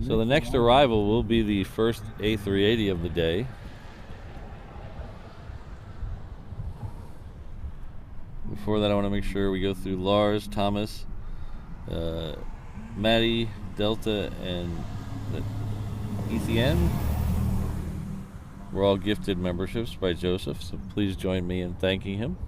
So the next arrival will be the first A380 of the day. Before that, I want to make sure we go through Lars, Thomas, Maddie, Delta, and Etienne. We're all gifted memberships by Joseph, so please join me in thanking him.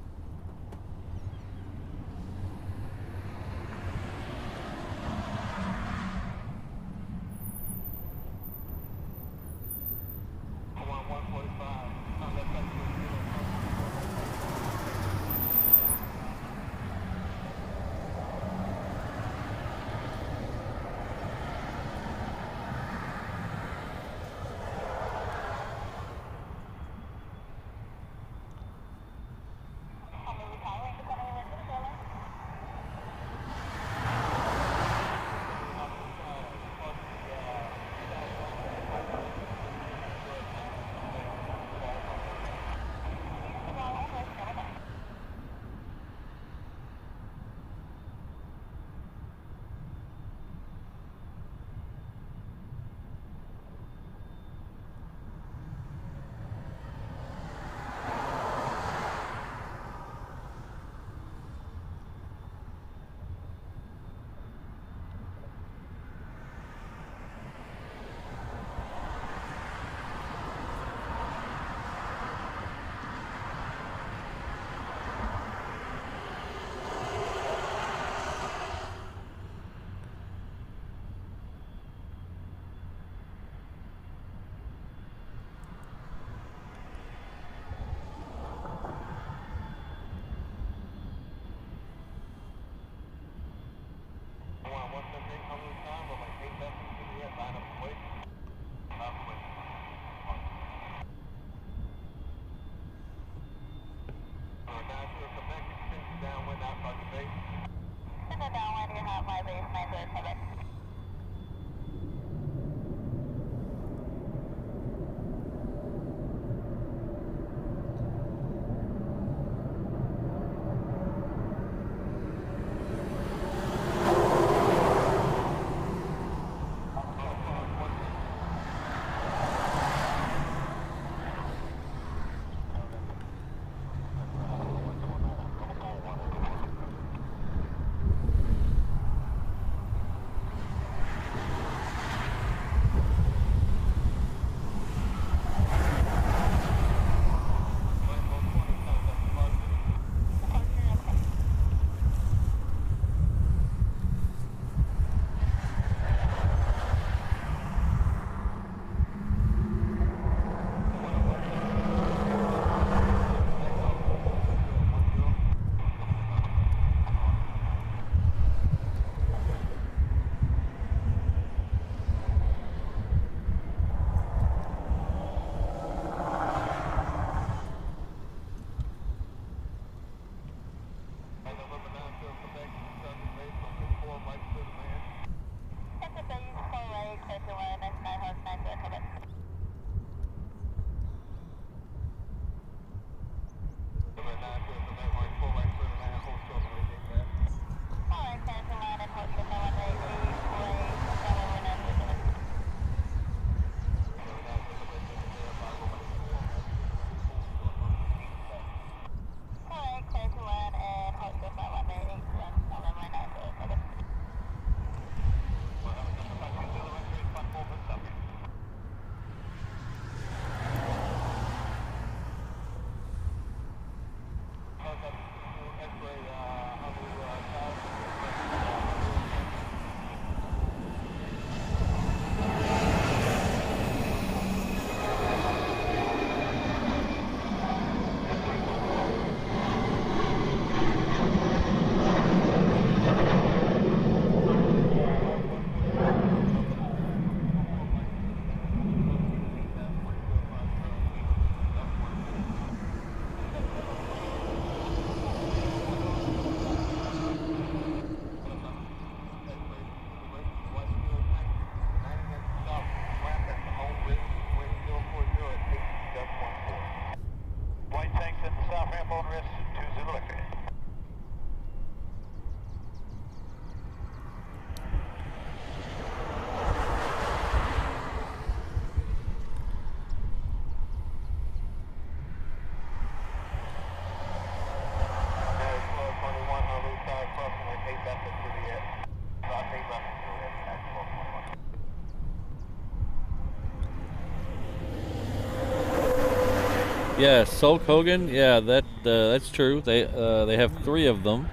Yeah, Sulk Hogan. Yeah, that's true. They have 3 of them.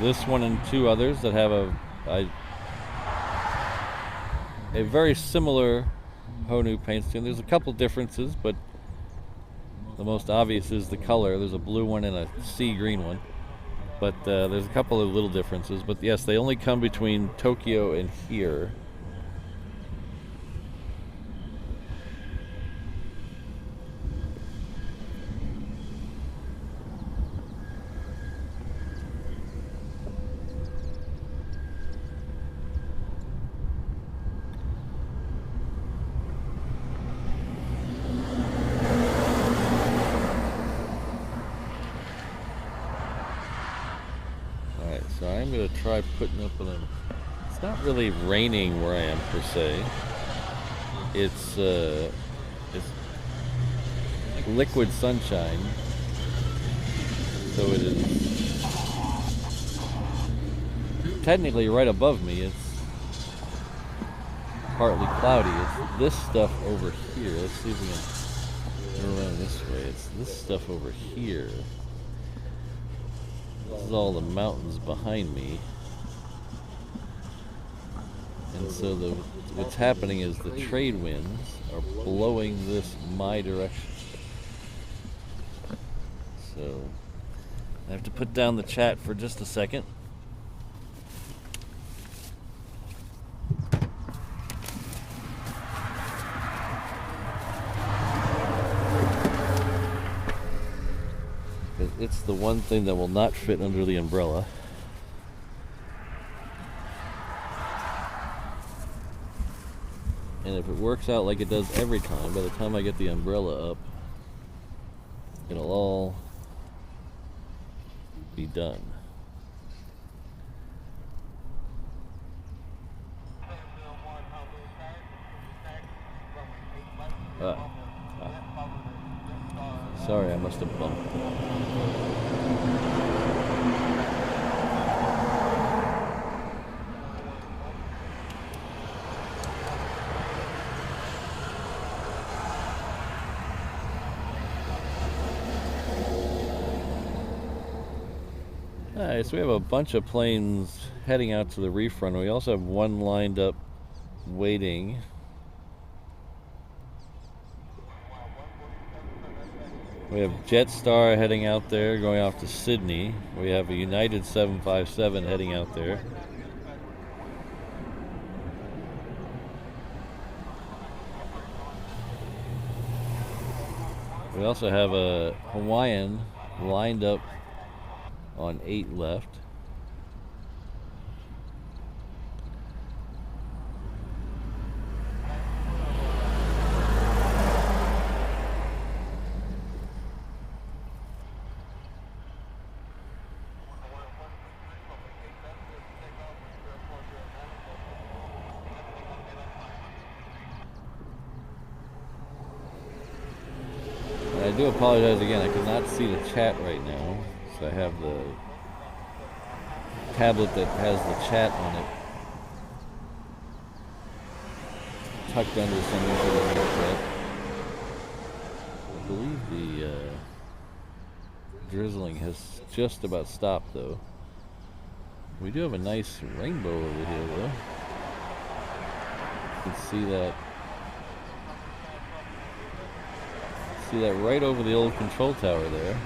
This one and 2 others that have a very similar Honu paint scheme. There's a couple differences, but the most obvious is the color. There's a blue one and a sea green one. But there's a couple of little differences. But yes, they only come between Tokyo and here. So I'm going to try putting up an... It's not really raining where I am, per se. It's liquid sunshine. So it is... Technically, right above me, it's partly cloudy. It's this stuff over here. Let's see if we can go around this way. It's this stuff over here. This is all the mountains behind me, and so what's happening is the trade winds are blowing this my direction. So I have to put down the chat for just a second. It's the one thing that will not fit under the umbrella. And if it works out like it does every time, by the time I get the umbrella up, it'll all be done. Sorry, I must have bumped. Alright, so we have a bunch of planes heading out to the reef runway. We also have one lined up waiting. We have Jetstar heading out there, going off to Sydney. We have a United 757 heading out there. We also have a Hawaiian lined up on 8 left. I do apologize again, I cannot see the chat right now, so I have the tablet that has the chat on it tucked under something so it doesn't look at. I believe the drizzling has just about stopped though. We do have a nice rainbow over here though. You can see that. See that right over the old control tower there.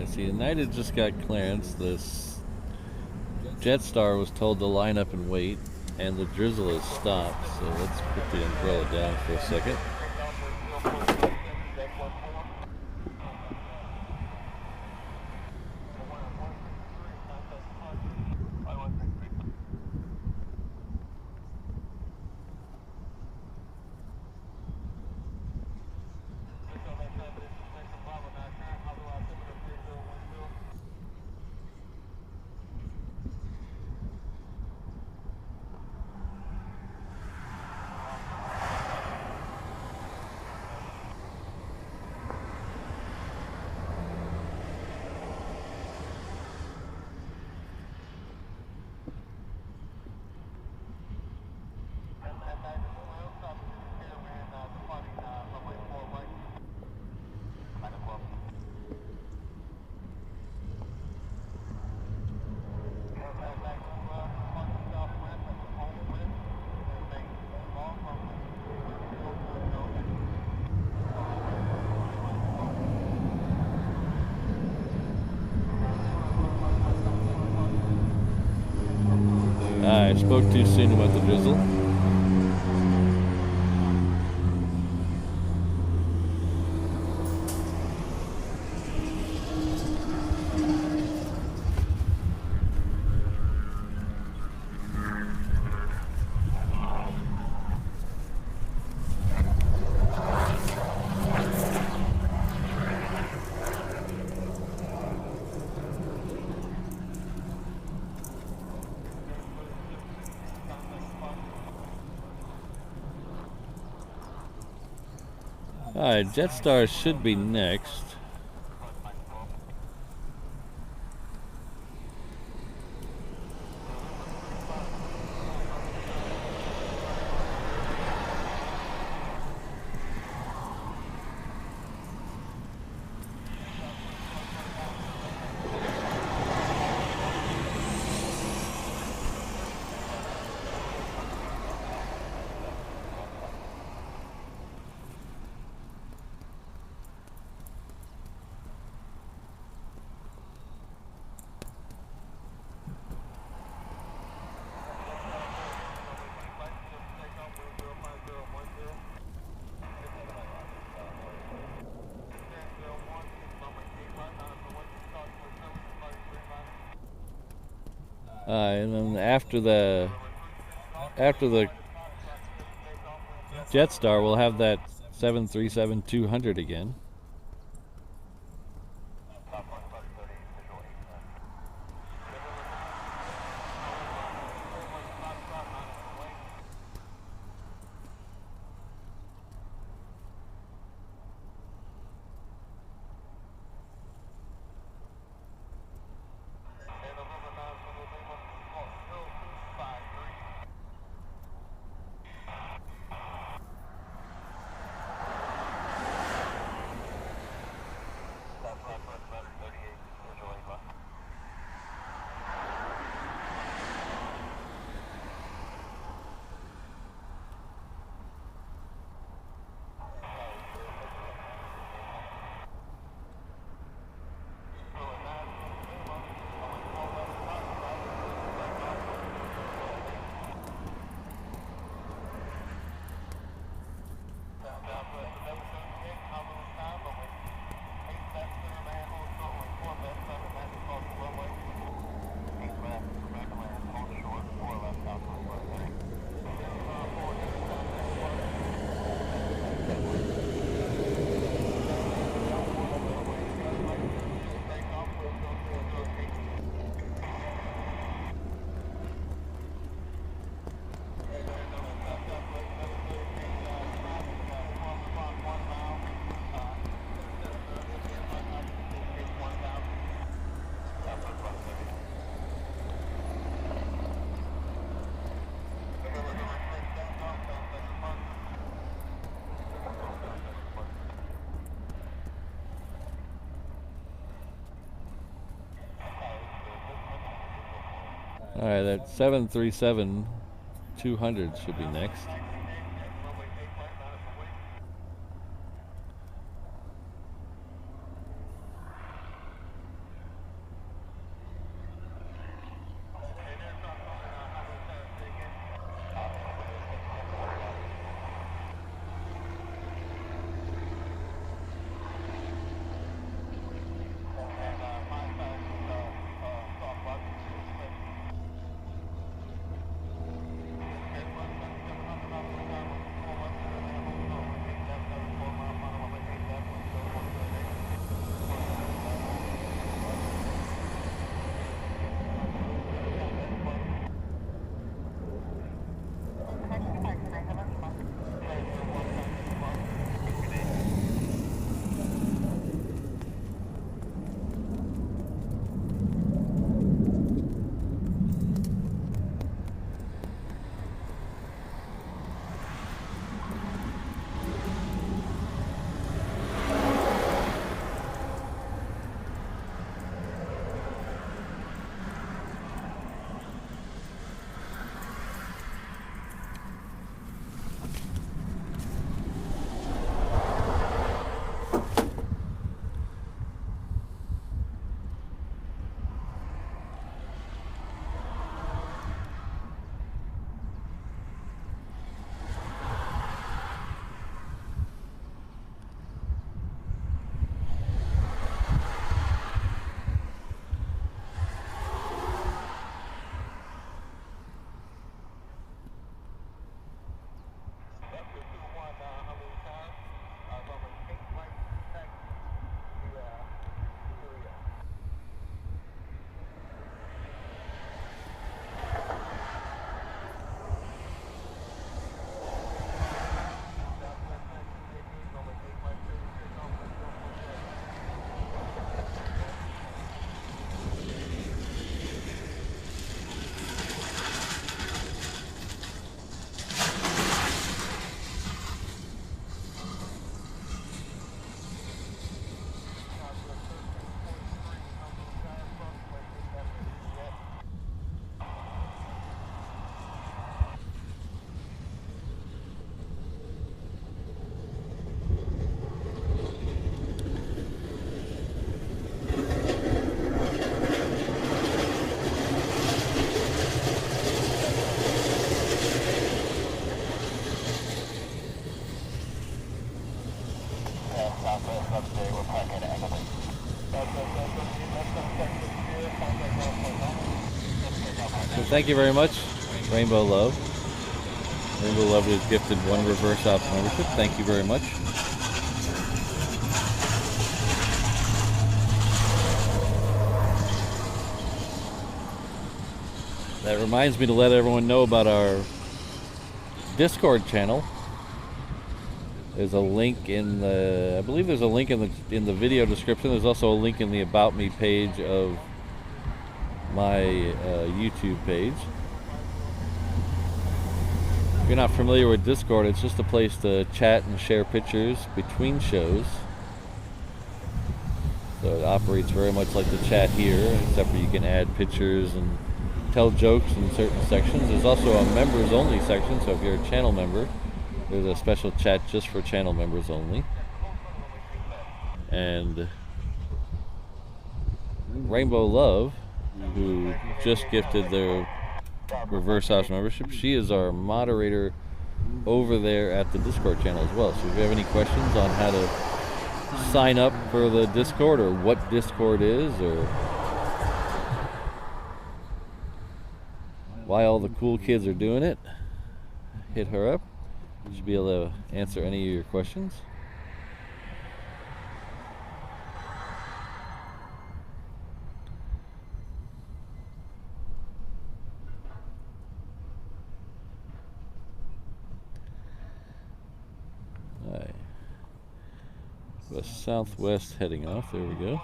See, United just got clearance. This Jetstar was told to line up and wait. and the drizzle has stopped, so let's put the umbrella down for a second. I spoke too soon about the drizzle. Alright, Jetstar should be next. And then after the Jetstar, we'll have that 737-200 again. Alright, that 737-200 should be next. Thank you very much, Rainbow Love. Rainbow Love was gifted 1 reverse ops membership. Thank you very much. That reminds me to let everyone know about our Discord channel. There's a link in the, I believe there's a link in the video description. There's also a link in the About Me page of my YouTube page. If you're not familiar with Discord, it's just a place to chat and share pictures between shows. So it operates very much like the chat here, except for you can add pictures and tell jokes in certain sections. There's also a members only section, so if you're a channel member, there's a special chat just for channel members only. And Rainbow Love, who just gifted their reverse ops membership, she is our moderator over there at the Discord channel as well. So if you have any questions on how to sign up for the Discord, or what Discord is, or why all the cool kids are doing it, hit her up. She'll be able to answer any of your questions. Alright. West Southwest heading off. There we go.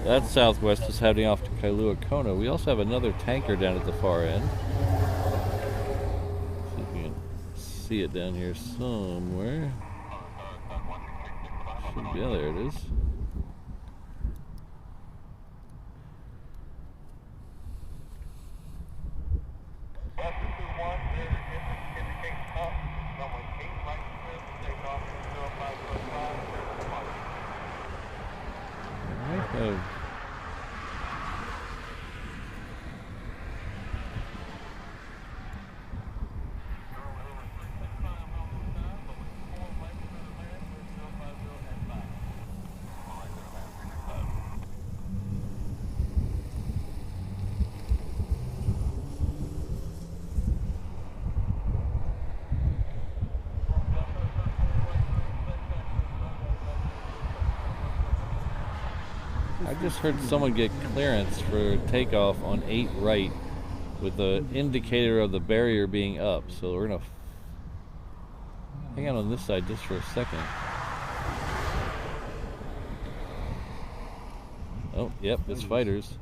That Southwest is heading off to Kailua Kona. We also have another tanker down at the far end. See if we can see it down here somewhere. Should be, yeah, there it is. I just heard someone get clearance for takeoff on 8 right with the indicator of the barrier being up. So we're going to hang out on this side just for a second. Oh, yep, it's fighters.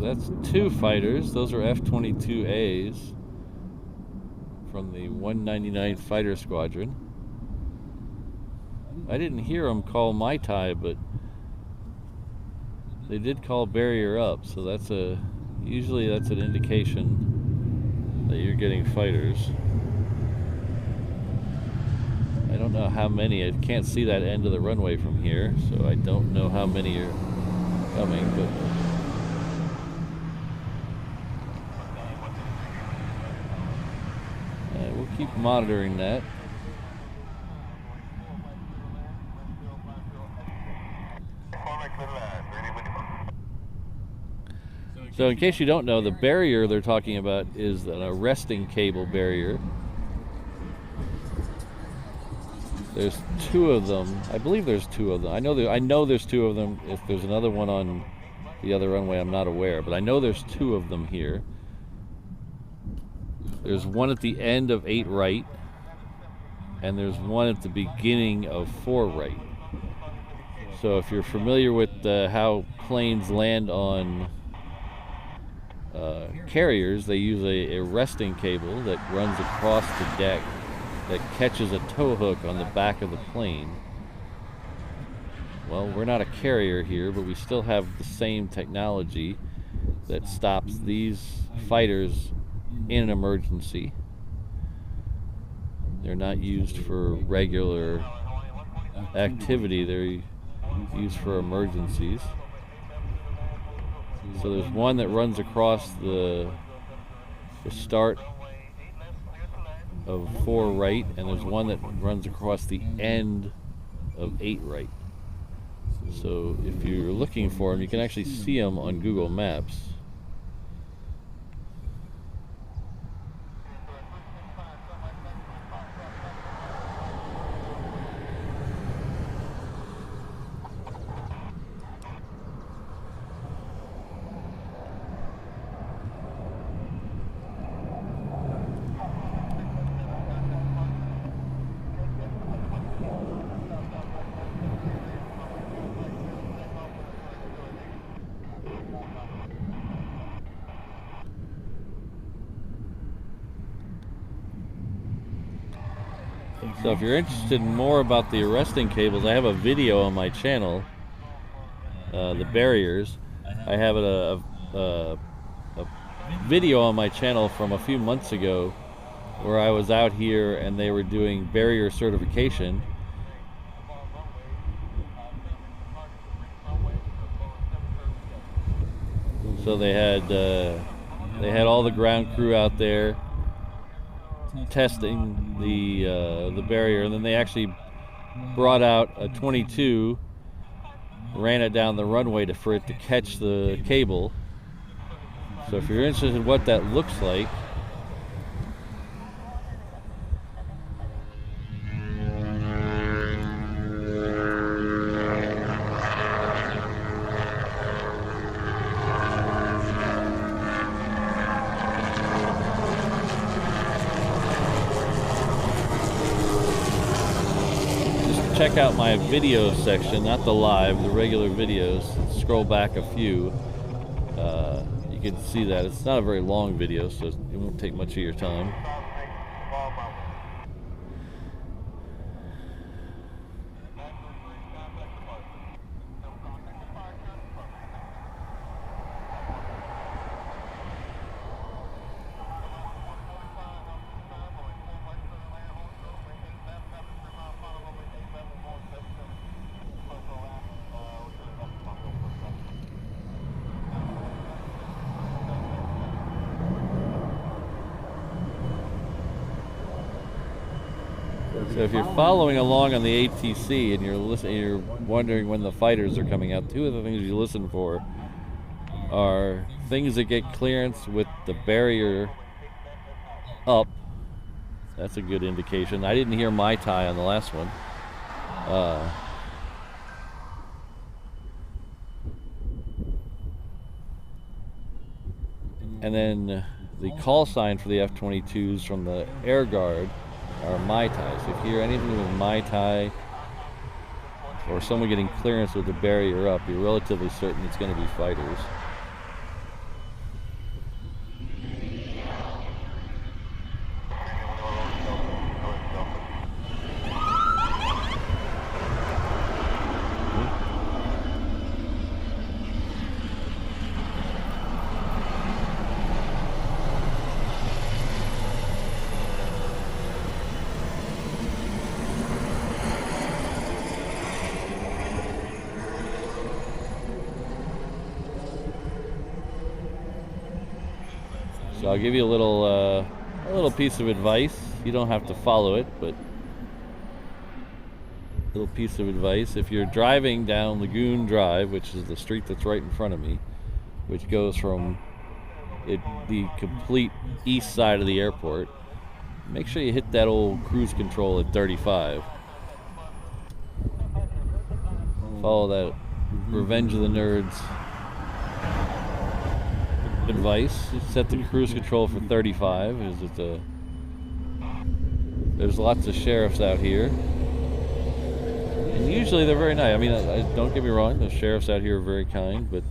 That's 2 fighters. Those are F-22As from the 199 Fighter Squadron. I didn't hear them call Mai Tai, but they did call barrier up, so that's usually that's an indication that you're getting fighters. I don't know how many. I can't see that end of the runway from here, so I don't know how many are coming, but we'll keep monitoring that. So in case you don't know, the barrier they're talking about is an arresting cable barrier. There's two of them. I believe there's two of them. I know there's two of them. If there's another one on the other runway, I'm not aware, but I know there's two of them here. There's one at the end of 8 right, and there's one at the beginning of 4 right. So if you're familiar with how planes land on carriers, they use a arresting cable that runs across the deck that catches a tow hook on the back of the plane. Well, we're not a carrier here, but we still have the same technology that stops these fighters in an emergency. They're not used for regular activity, they're used for emergencies. So there's one that runs across the start of 4 right, and there's one that runs across the end of 8 right. So if you're looking for them, you can actually see them on Google Maps. So if you're interested in more about the arresting cables, I have a video on my channel, the barriers. I have a video on my channel from a few months ago where I was out here and they were doing barrier certification. So they had all the ground crew out there testing the barrier, and then they actually brought out a 22, ran it down the runway for it to catch the cable. So if you're interested in what that looks like, check out my video section, not the live, the regular videos. Scroll back a few. You can see that. It's not a very long video, so it won't take much of your time. So if you're following along on the ATC and you're wondering when the fighters are coming out, two of the things you listen for are things that get clearance with the barrier up. That's a good indication. I didn't hear Mai Tai on the last one. And then the call sign for the F-22s from the Air Guard are Mai Tai. So if you hear anything with Mai Tai or someone getting clearance with the barrier up, you're relatively certain it's going to be fighters. So I'll give you a little piece of advice. You don't have to follow it, but a little piece of advice. If you're driving down Lagoon Drive, which is the street that's right in front of me, which goes from the complete east side of the airport, make sure you hit that old cruise control at 35. Follow that Revenge of the Nerds advice. Set the cruise control for 35. There's lots of sheriffs out here, and usually they're very nice. I mean, don't get me wrong, the sheriffs out here are very kind, but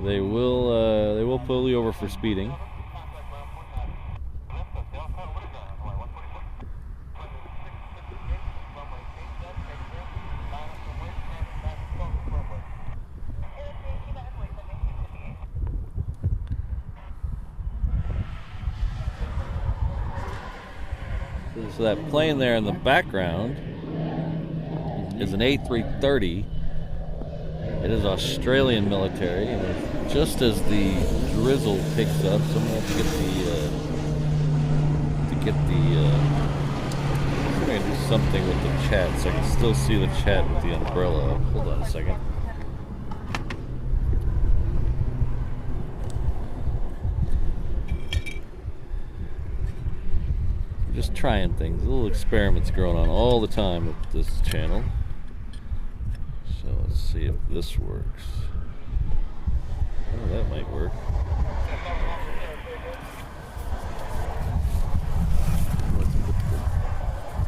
they will pull you over for speeding. So that plane there in the background is an A330. It is Australian military, and just as the drizzle picks up, so I'm going to have I'm going to do something with the chat so I can still see the chat with the umbrella. Hold on a second. Just trying things, little experiments going on all the time with this channel. So let's see if this works. Oh, that might work. Let's put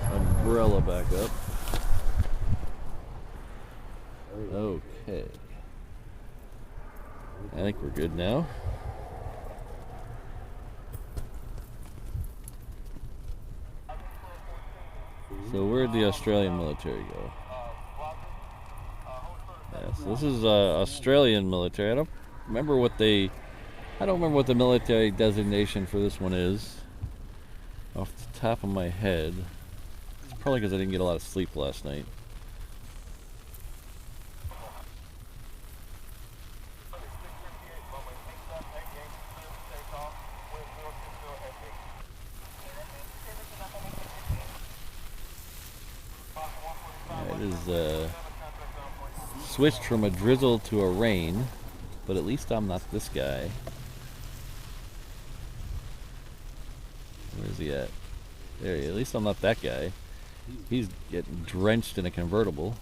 the umbrella back up. Okay. I think we're good now. So where'd the Australian military go? Yeah, so this is Australian military. I don't remember what the military designation for this one is off the top of my head. It's probably because I didn't get a lot of sleep last night. Switched from a drizzle to a rain, but at least I'm not this guy. Where's he at? There he is. At least I'm not that guy. He's getting drenched in a convertible.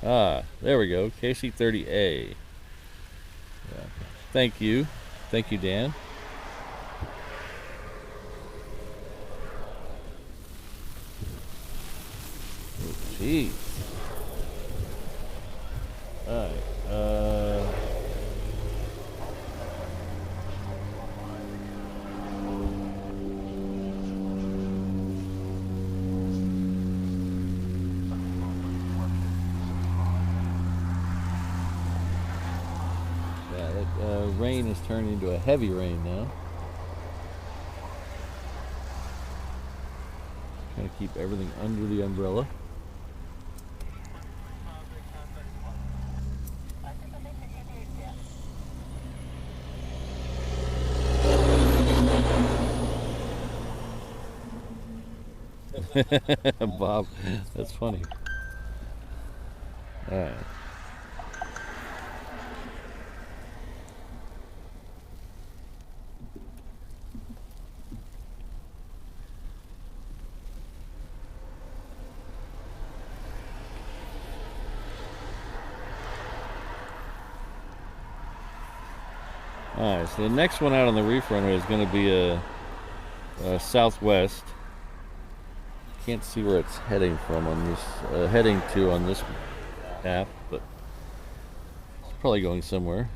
Ah, there we go. KC-30A. Yeah. Thank you, Dan. Oh, jeez. All right. Rain has turned into a heavy rain now. Trying to keep everything under the umbrella. Bob, that's funny. All right. Alright, so the next one out on the reef runway is going to be a southwest. Can't see where it's heading from on this, heading to on this app, but it's probably going somewhere.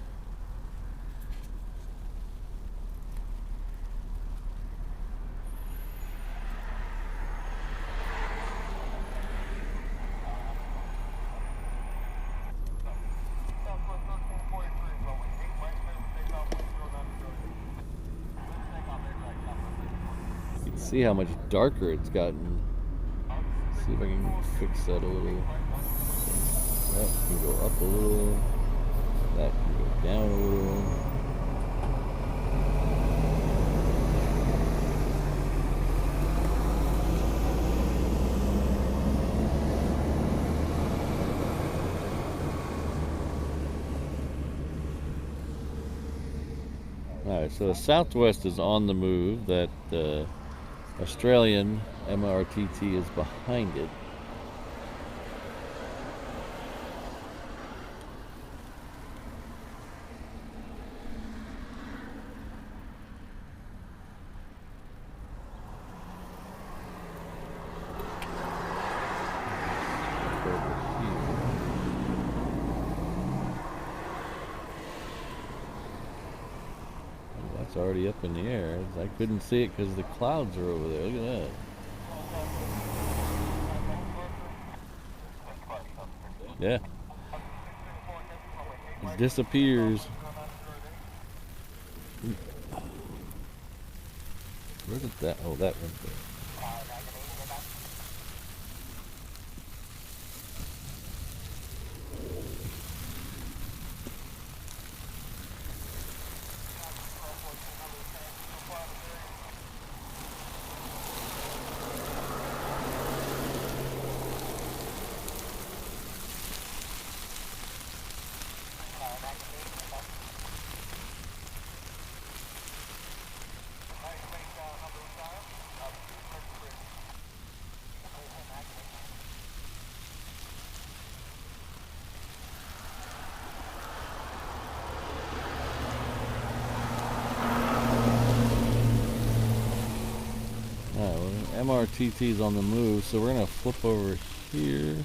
see how much darker it's gotten. See if I can fix that a little. That can go up a little. That can go down a little. Alright, so the Southwest is on the move. That Australian MRTT is behind it. It's already up in the air. I couldn't see it because the clouds are over there. Look at that. Yeah. It disappears. Where did that? Oh, that went there. MRTT's on the move, so we're gonna flip over here.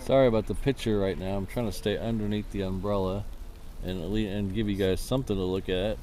Sorry about the picture right now. I'm trying to stay underneath the umbrella and give you guys something to look at.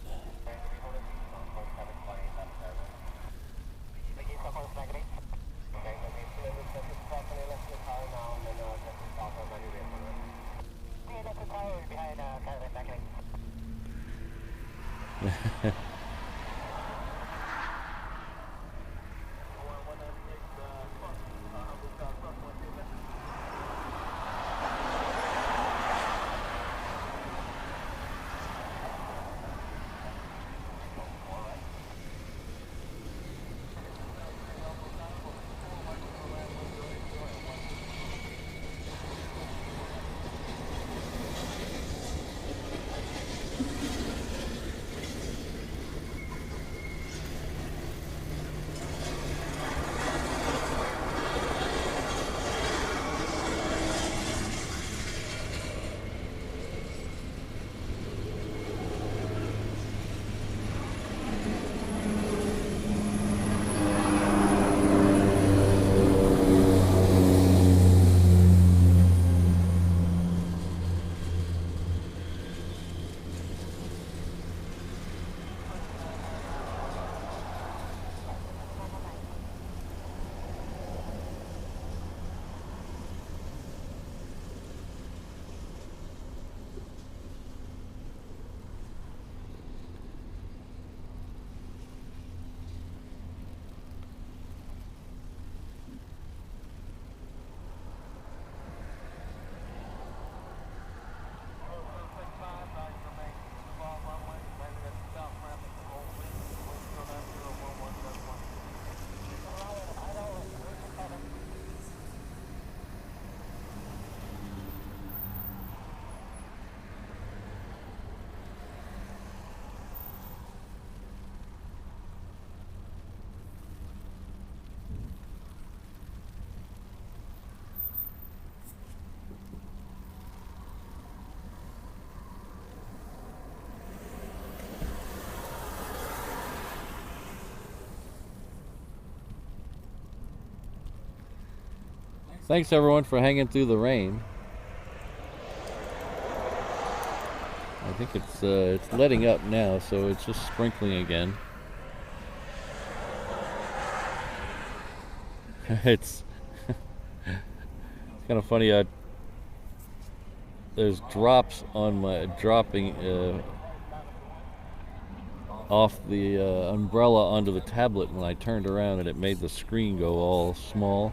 Thanks everyone for hanging through the rain. I think it's letting up now, so it's just sprinkling again. It's kind of funny. There's drops on my dropping off the umbrella onto the tablet when I turned around, and it made the screen go all small.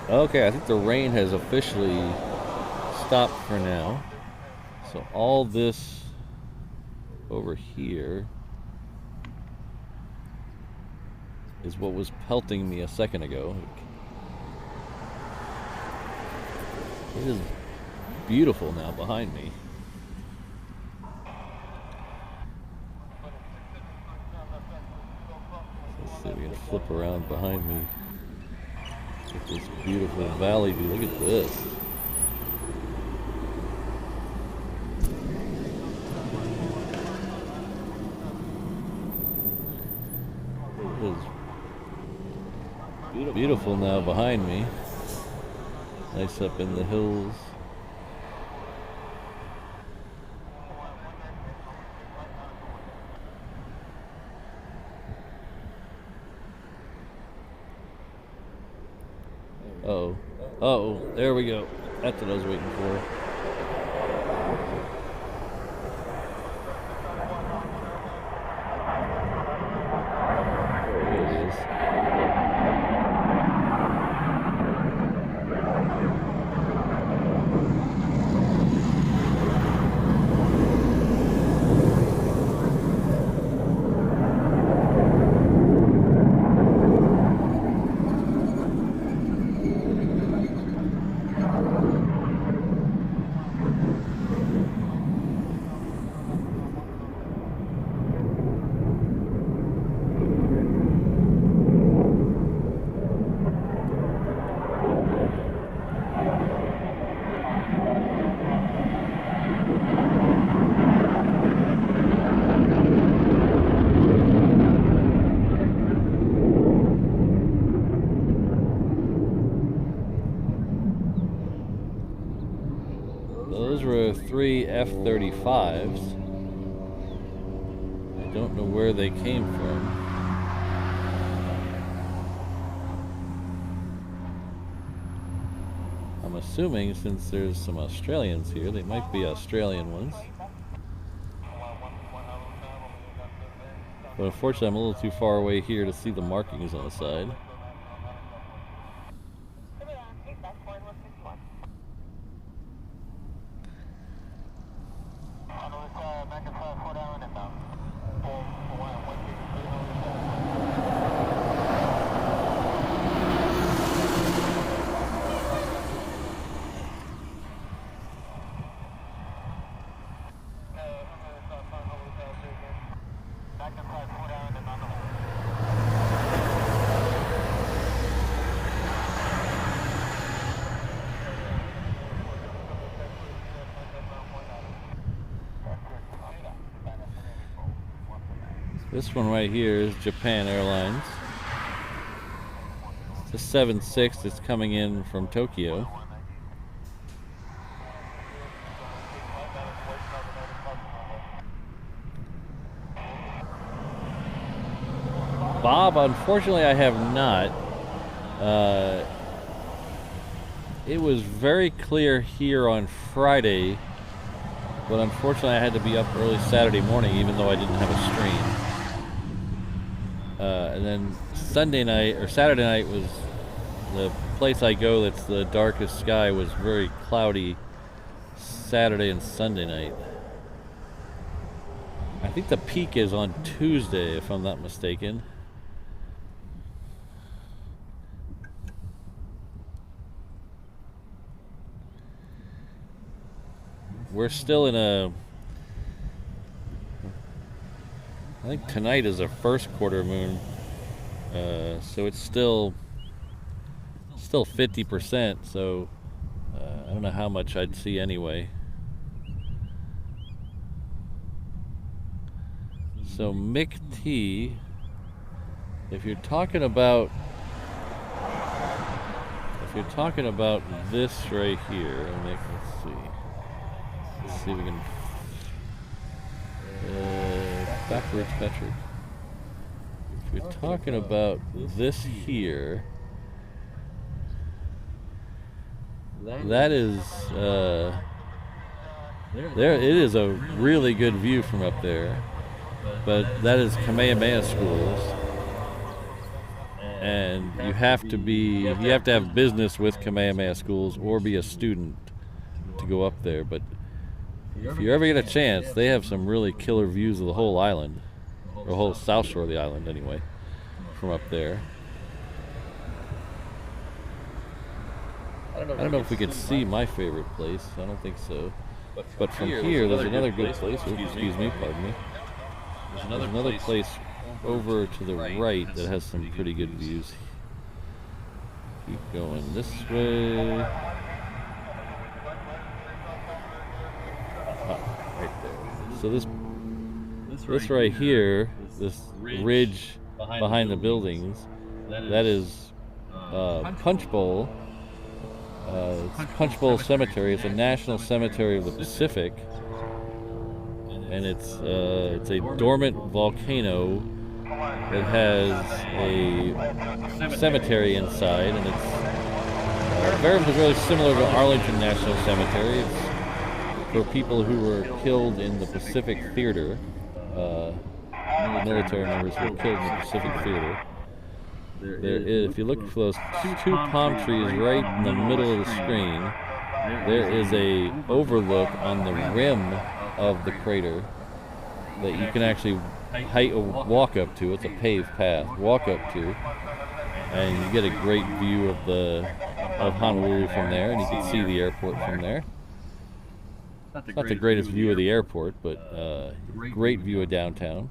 Okay, I think the rain has officially stopped for now. So all this over here is what was pelting me a second ago. It is beautiful now behind me. Let's see if we can flip around behind me. At this beautiful valley view. Look at this. It is beautiful now behind me. Nice up in the hills. Uh-oh, there we go. That's what I was waiting for. There it is. Those were 3 F-35s. I don't know where they came from. I'm assuming since there's some Australians here, they might be Australian ones. But unfortunately, I'm a little too far away here to see the markings on the side. This one right here is Japan Airlines. It's a 7-6 that's coming in from Tokyo. Bob, unfortunately I have not. It was very clear here on Friday, but unfortunately I had to be up early Saturday morning, even though I didn't have a stream. And then Saturday night was the place I go that's the darkest sky was very cloudy Saturday and Sunday night. I think the peak is on Tuesday, if I'm not mistaken. We're still in I think tonight is a first quarter moon, so it's still 50%, so I don't know how much I'd see anyway. So Mick T, if you're talking about this right here, let's see if we can backwards, Patrick. If you're talking about this here, that is there. It is a really good view from up there, but that is Kamehameha schools, and you have to have business with Kamehameha schools or be a student to go up there. But if you ever get a chance, they have some really killer views of the whole island, or the whole south shore of the island anyway, from up there. I don't know if we can see my favorite place. I don't think so. But from here, there's another good place. Excuse me, pardon me. There's another place over to the right that has some pretty good views. Keep going this way. Right there. So this right here, this ridge behind the buildings, that is Punch Bowl. It's Punch Bowl Cemetery. It's a national cemetery of the Pacific, and it's a dormant volcano that has a cemetery inside, and it's very similar to Arlington National Cemetery. It's for people who were killed in the Pacific Theater, military members who were killed in the Pacific Theater. There is, if you look for those two palm trees right in the middle of the screen, there is a overlook on the rim of the crater that you can actually walk up to. It's a paved path. Walk up to, and you get a great view of Honolulu from there, and you can see the airport from there. It's not the greatest view of the airport, but great view of downtown.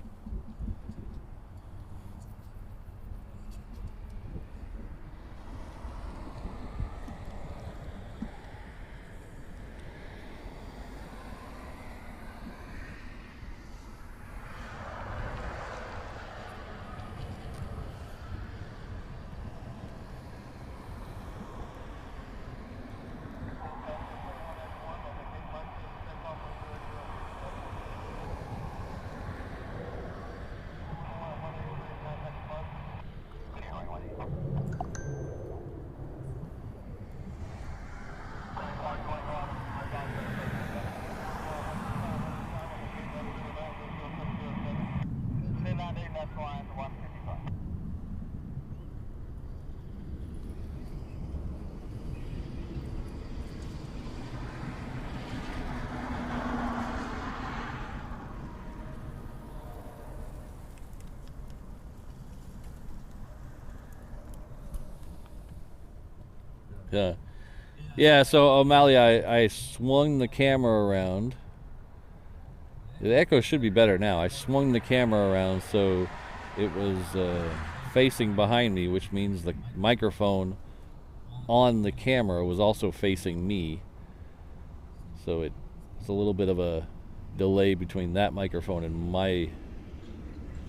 Yeah, so O'Malley, I swung the camera around. The echo should be better now. I swung the camera around so it was facing behind me, which means the microphone on the camera was also facing me. So it's a little bit of a delay between that microphone and my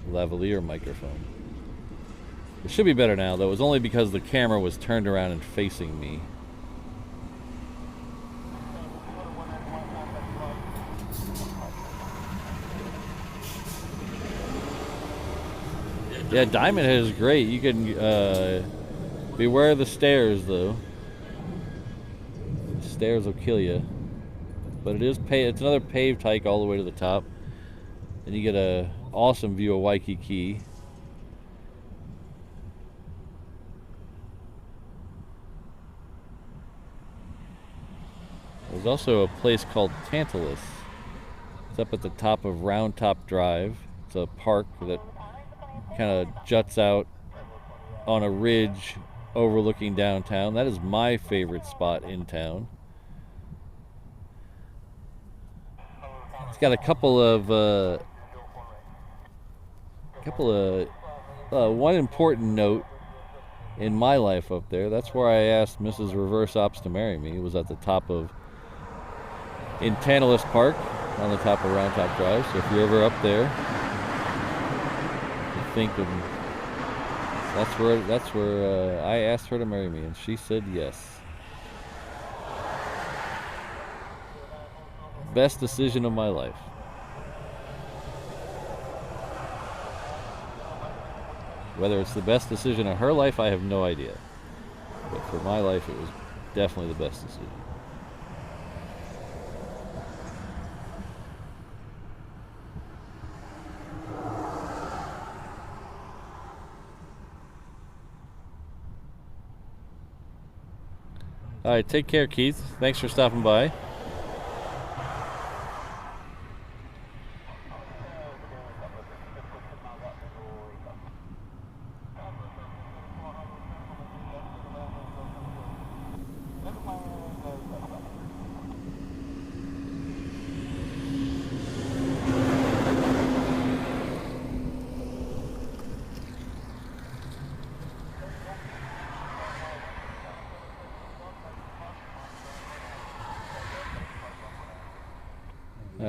lavalier microphone. It should be better now, though. It was only because the camera was turned around and facing me. Yeah, Diamond Head is great. You can beware of the stairs, though. stairs will kill you. But it's another paved hike all the way to the top. And you get a awesome view of Waikiki. There's also a place called Tantalus. It's up at the top of Round Top Drive. It's a park that kind of juts out on a ridge overlooking downtown. That is my favorite spot in town. It's got a couple of one important note in my life up there. That's where I asked Mrs. Reverse Ops to marry me. It was at the top of in Tantalus Park on the top of Round Top Drive. So if you're ever up there, you think of that's where I asked her to marry me, and she said yes. Best decision of my life. Whether it's the best decision of her life, I have no idea. But for my life, it was definitely the best decision. All right, take care, Keith. Thanks for stopping by.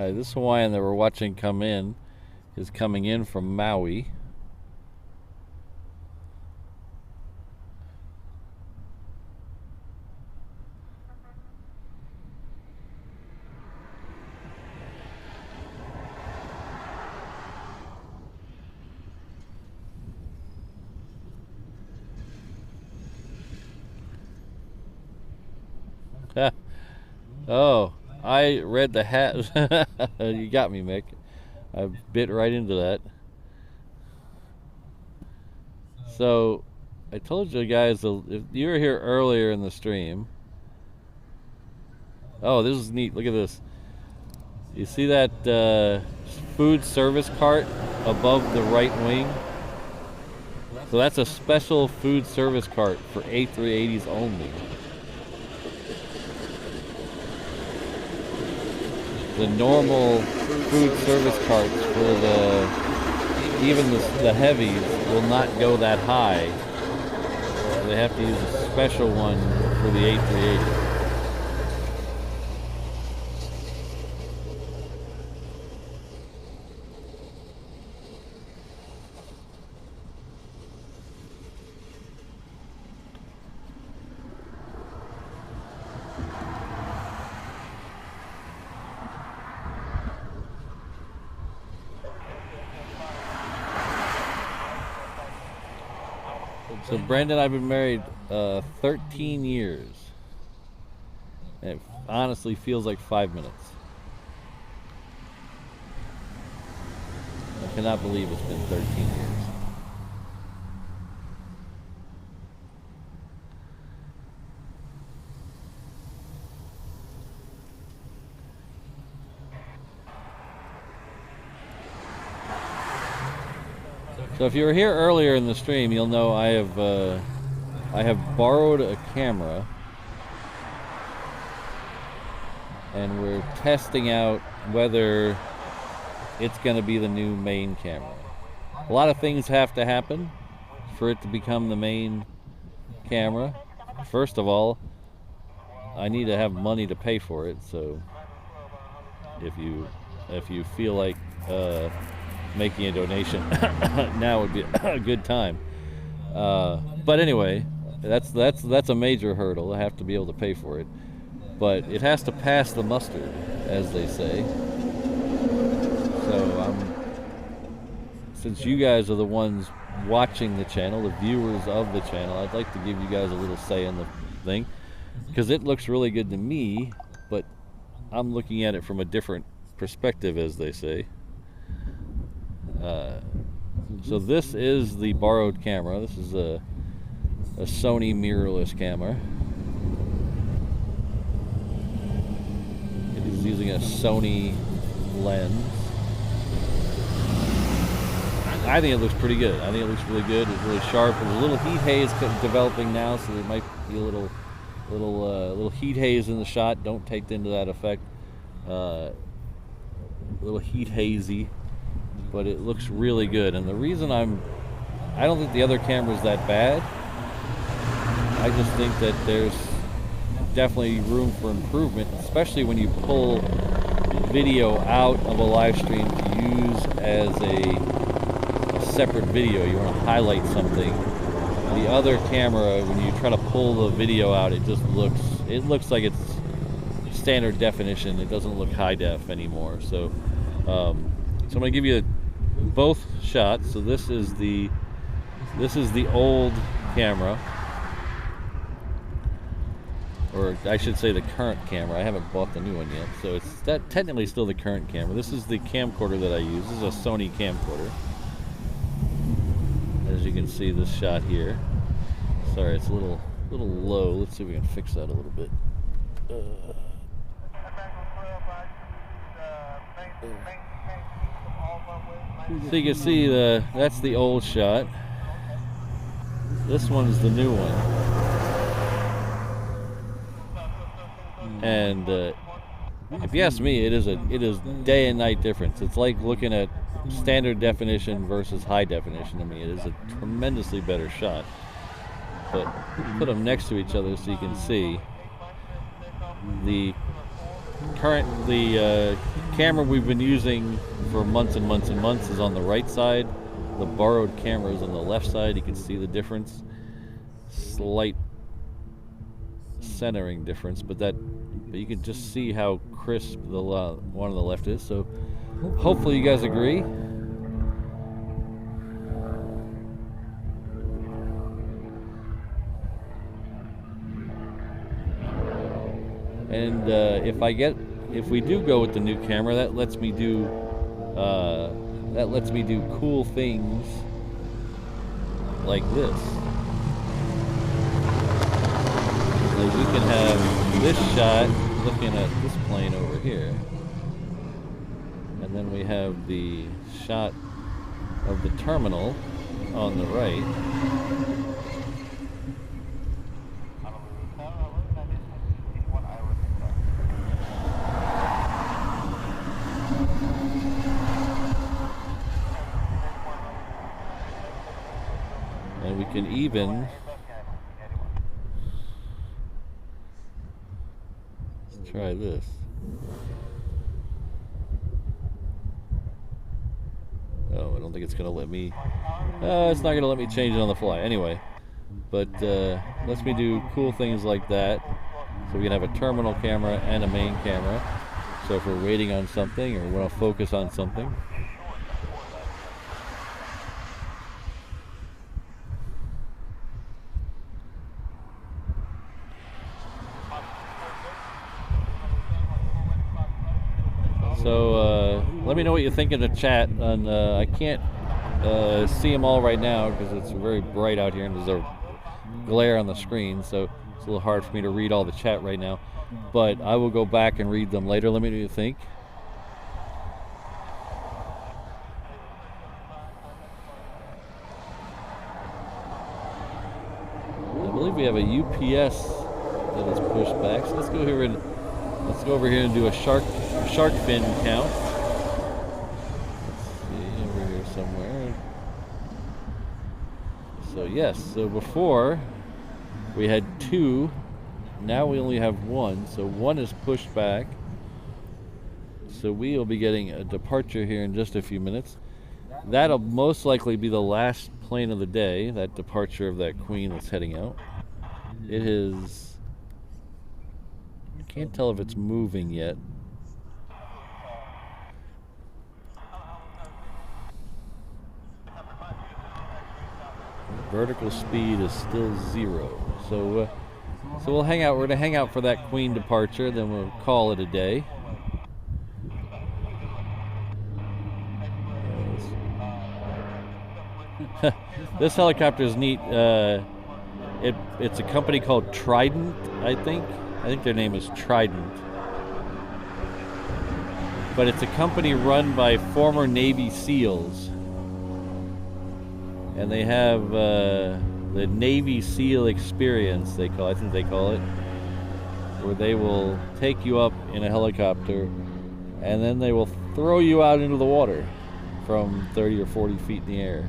This Hawaiian that we're watching come in is coming in from Maui. Oh, I read the hat. You got me, Mick. I bit right into that. So, I told you guys, if you were here earlier in the stream. Oh, this is neat. Look at this. You see that food service cart above the right wing? So that's a special food service cart for A380s only. The normal food service carts for even the heavies will not go that high. So they have to use a special one for the A380. So Brandon and I have been married 13 years. And it honestly feels like 5 minutes. I cannot believe it's been 13 years. So if you were here earlier in the stream, you'll know I have borrowed a camera, and we're testing out whether it's going to be the new main camera. A lot of things have to happen for it to become the main camera. First of all, I need to have money to pay for it. So if you feel like making a donation, now would be a good time. But anyway, that's a major hurdle. I have to be able to pay for it, but it has to pass the mustard, as they say. So since you guys are the ones watching the channel, the viewers of the channel, I'd like to give you guys a little say in the thing. because it looks really good to me, but I'm looking at it from a different perspective, as they say. So this is the borrowed camera. This is a Sony mirrorless camera. It is using a Sony lens. I think it looks pretty good. I think it looks really good. It's really sharp. There's a little heat haze developing now, so there might be a little heat haze in the shot. Don't take into that effect. A little heat hazy, but it looks really good. And the reason I don't think the other camera is that bad. I just think that there's definitely room for improvement, especially when you pull video out of a live stream to use as a separate video. You want to highlight something. The other camera, when you try to pull the video out, it looks like it's standard definition. It doesn't look high def anymore. So I'm going to give you both shots. So this is the old camera, or I should say the current camera. I haven't bought the new one yet, so it's technically still the current camera. This is the camcorder that I use. This is a Sony camcorder. As you can see, this shot here. Sorry, it's a little low. Let's see if we can fix that a little bit. So you can see that's the old shot. This one's the new one. And if you ask me, it is day and night difference. It's like looking at standard definition versus high definition. I mean, it is a tremendously better shot. But put them next to each other so you can see. The camera we've been using for months and months and months is on the right side. The borrowed camera is on the left side. You can see the difference. Slight centering difference, but you can just see how crisp the one on the left is. So hopefully you guys agree. And if we do go with the new camera, that lets me do cool things like this. So we can have this shot looking at this plane over here, and then we have the shot of the terminal on the right. And we can even try this. Oh, I don't think it's going to let me. It's not going to let me change it on the fly. Anyway, but lets me do cool things like that. So we can have a terminal camera and a main camera. So if we're waiting on something or we want to focus on something. So let me know what you think in the chat. And I can't see them all right now because it's very bright out here and there's a glare on the screen, so it's a little hard for me to read all the chat right now. But I will go back and read them later. Let me know what you think. I believe we have a UPS that is pushed back. So let's go over here and do a shark fin count. Let's see, over here somewhere. So yes, so before we had 2, now we only have 1. So 1 is pushed back. So we will be getting a departure here in just a few minutes. That'll most likely be the last plane of the day, that departure of that Queen that's heading out. It is, I can't tell if it's moving yet. Vertical speed is still 0. So So we'll hang out. We're gonna hang out for that Queen departure, then we'll call it a day. This helicopter is neat. It's a company called Trident, I think. I think their name is Trident. But it's a company run by former Navy SEALs. And they have the Navy SEAL experience, I think they call it, where they will take you up in a helicopter and then they will throw you out into the water from 30 or 40 feet in the air.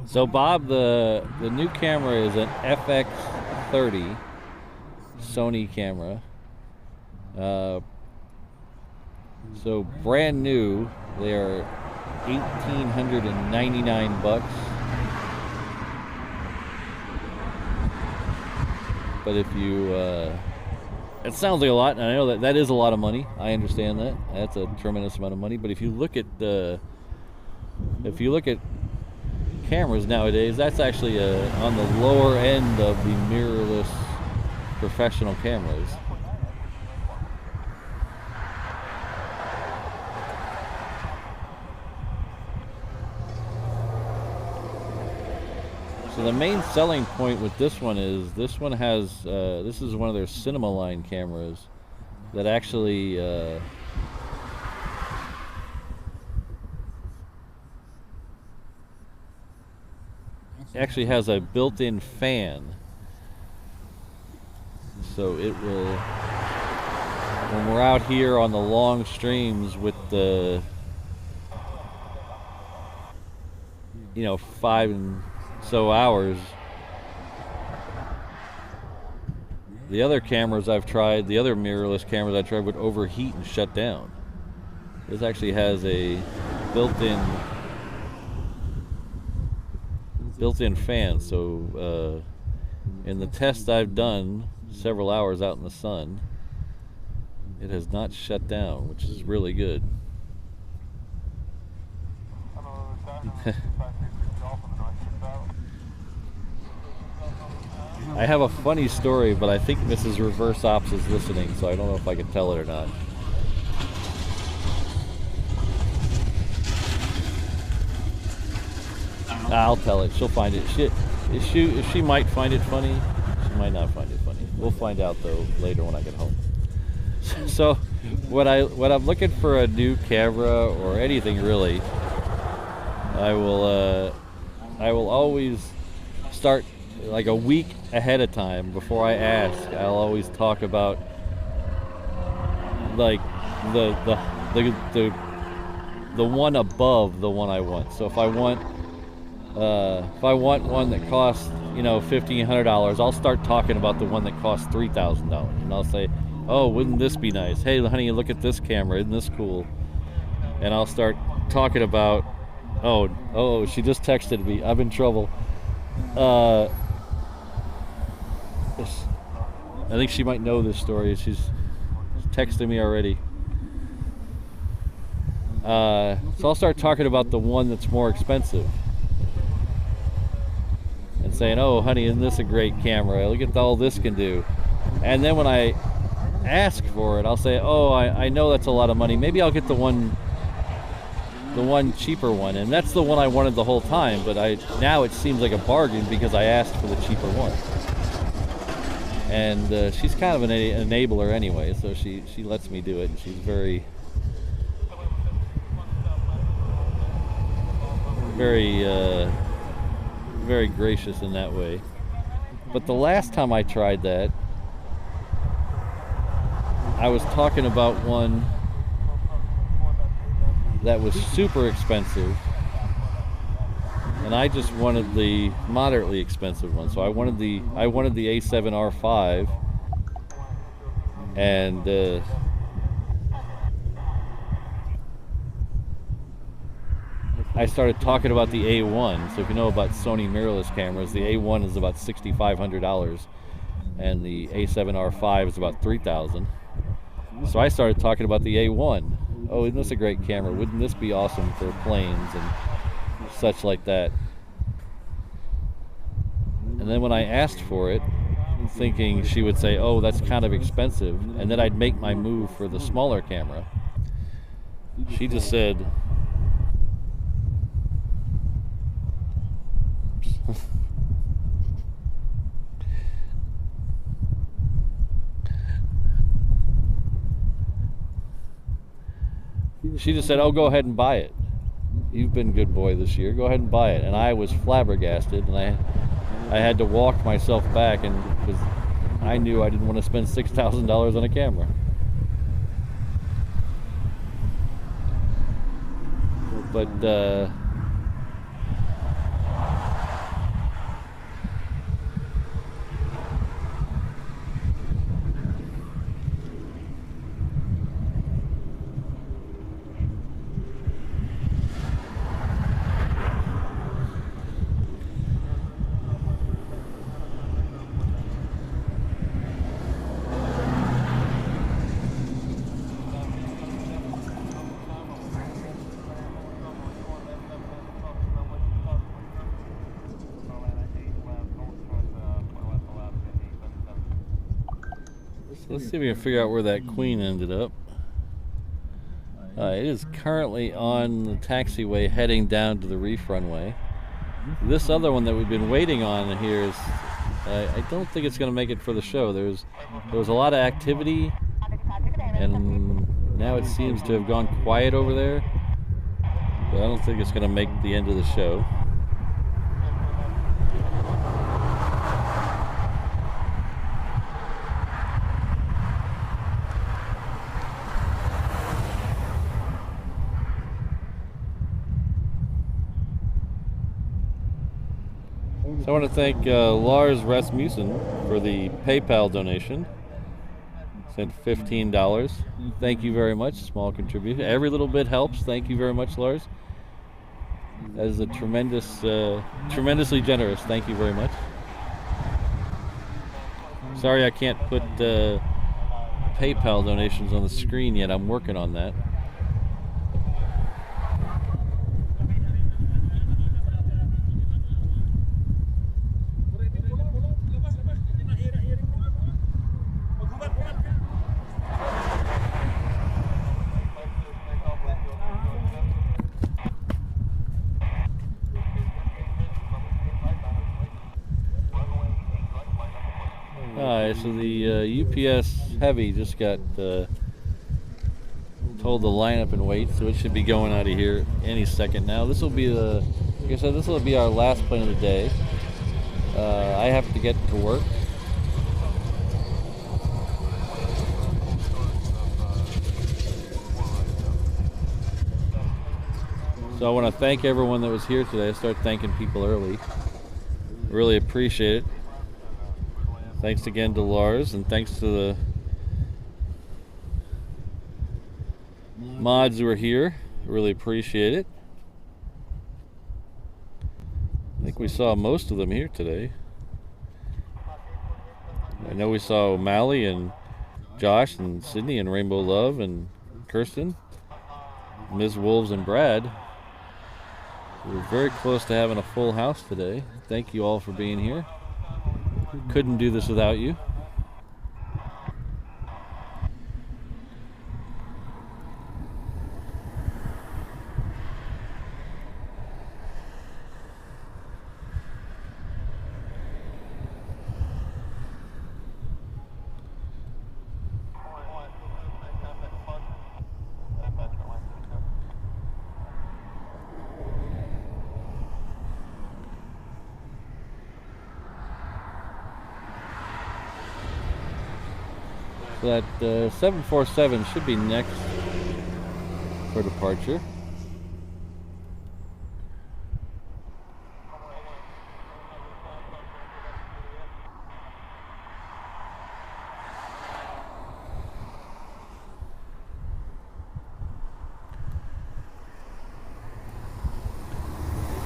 So Bob, the new camera is an FX30 Sony camera. So brand new, they are $1,899. But if you, it sounds like a lot, and I know that is a lot of money. I understand that. That's a tremendous amount of money. But if you look at cameras nowadays, that's actually on the lower end of the mirrorless professional cameras. So the main selling point with this one is this one has this is one of their cinema line cameras that actually has a built-in fan, so it will, when we're out here on the long streams with the 5 and so hours, the other cameras I've tried, the other mirrorless cameras I tried, would overheat and shut down. This actually has a built-in fan, so in the test I've done, several hours out in the sun, it has not shut down, which is really good. I have a funny story, but I think Mrs. Reverse Ops is listening, so I don't know if I can tell it or not. I'll tell it. She'll find it. She might find it funny. She might not find it funny. We'll find out though later when I get home. So, when I'm looking for a new camera or anything really, I will always start like a week ahead of time before I ask. I'll always talk about like the one above the one I want. So if I want one that costs $1,500, I'll start talking about the one that costs $3,000, and I'll say, oh, wouldn't this be nice? Hey honey, look at this camera, isn't this cool? And I'll start talking about, oh, she just texted me, I'm in trouble. I think she might know this story. She's texting me already. So I'll start talking about the one that's more expensive and saying, oh honey, isn't this a great camera? Look at all this can do. And then when I ask for it, I'll say, oh, I know that's a lot of money. Maybe I'll get the one cheaper one. And that's the one I wanted the whole time, but now it seems like a bargain because I asked for the cheaper one. And she's kind of an enabler anyway, so she lets me do it, and she's very very gracious in that way. But the last time I tried that, I was talking about one that was super expensive, and I just wanted the moderately expensive one. So I wanted the A7R5, and I started talking about the A1. So if you know about Sony mirrorless cameras, the A1 is about $6,500, and the A7R5 is about $3,000. So I started talking about the A1. Oh, isn't this a great camera? Wouldn't this be awesome for planes and such like that? And then when I asked for it, thinking she would say, oh, that's kind of expensive, and then I'd make my move for the smaller camera, she just said, oh, go ahead and buy it. You've been a good boy this year. Go ahead and buy it. And I was flabbergasted, and I had to walk myself back, and because I knew I didn't want to spend $6,000 on a camera. But let's see if we can figure out where that Queen ended up. It is currently on the taxiway heading down to the reef runway. This other one that we've been waiting on here is, I don't think it's going to make it for the show. There was a lot of activity, and now it seems to have gone quiet over there. But I don't think it's going to make the end of the show. So I want to thank Lars Rasmussen for the PayPal donation. Sent $15. Thank you very much. Small contribution. Every little bit helps. Thank you very much, Lars. That is a tremendously generous. Thank you very much. Sorry I can't put PayPal donations on the screen yet. I'm working on that. Alright, so the UPS Heavy just got told to line up and wait, so it should be going out of here any second now. This will be like I said, this will be our last plane of the day. I have to get to work. So I want to thank everyone that was here today. I start thanking people early. Really appreciate it. Thanks again to Lars, and thanks to the mods who are here. Really appreciate it. I think we saw most of them here today. I know we saw O'Malley and Josh and Sydney and Rainbow Love and Kirsten, Ms. Wolves and Brad. We're very close to having a full house today. Thank you all for being here. Couldn't do this without you. So that 747 should be next for departure.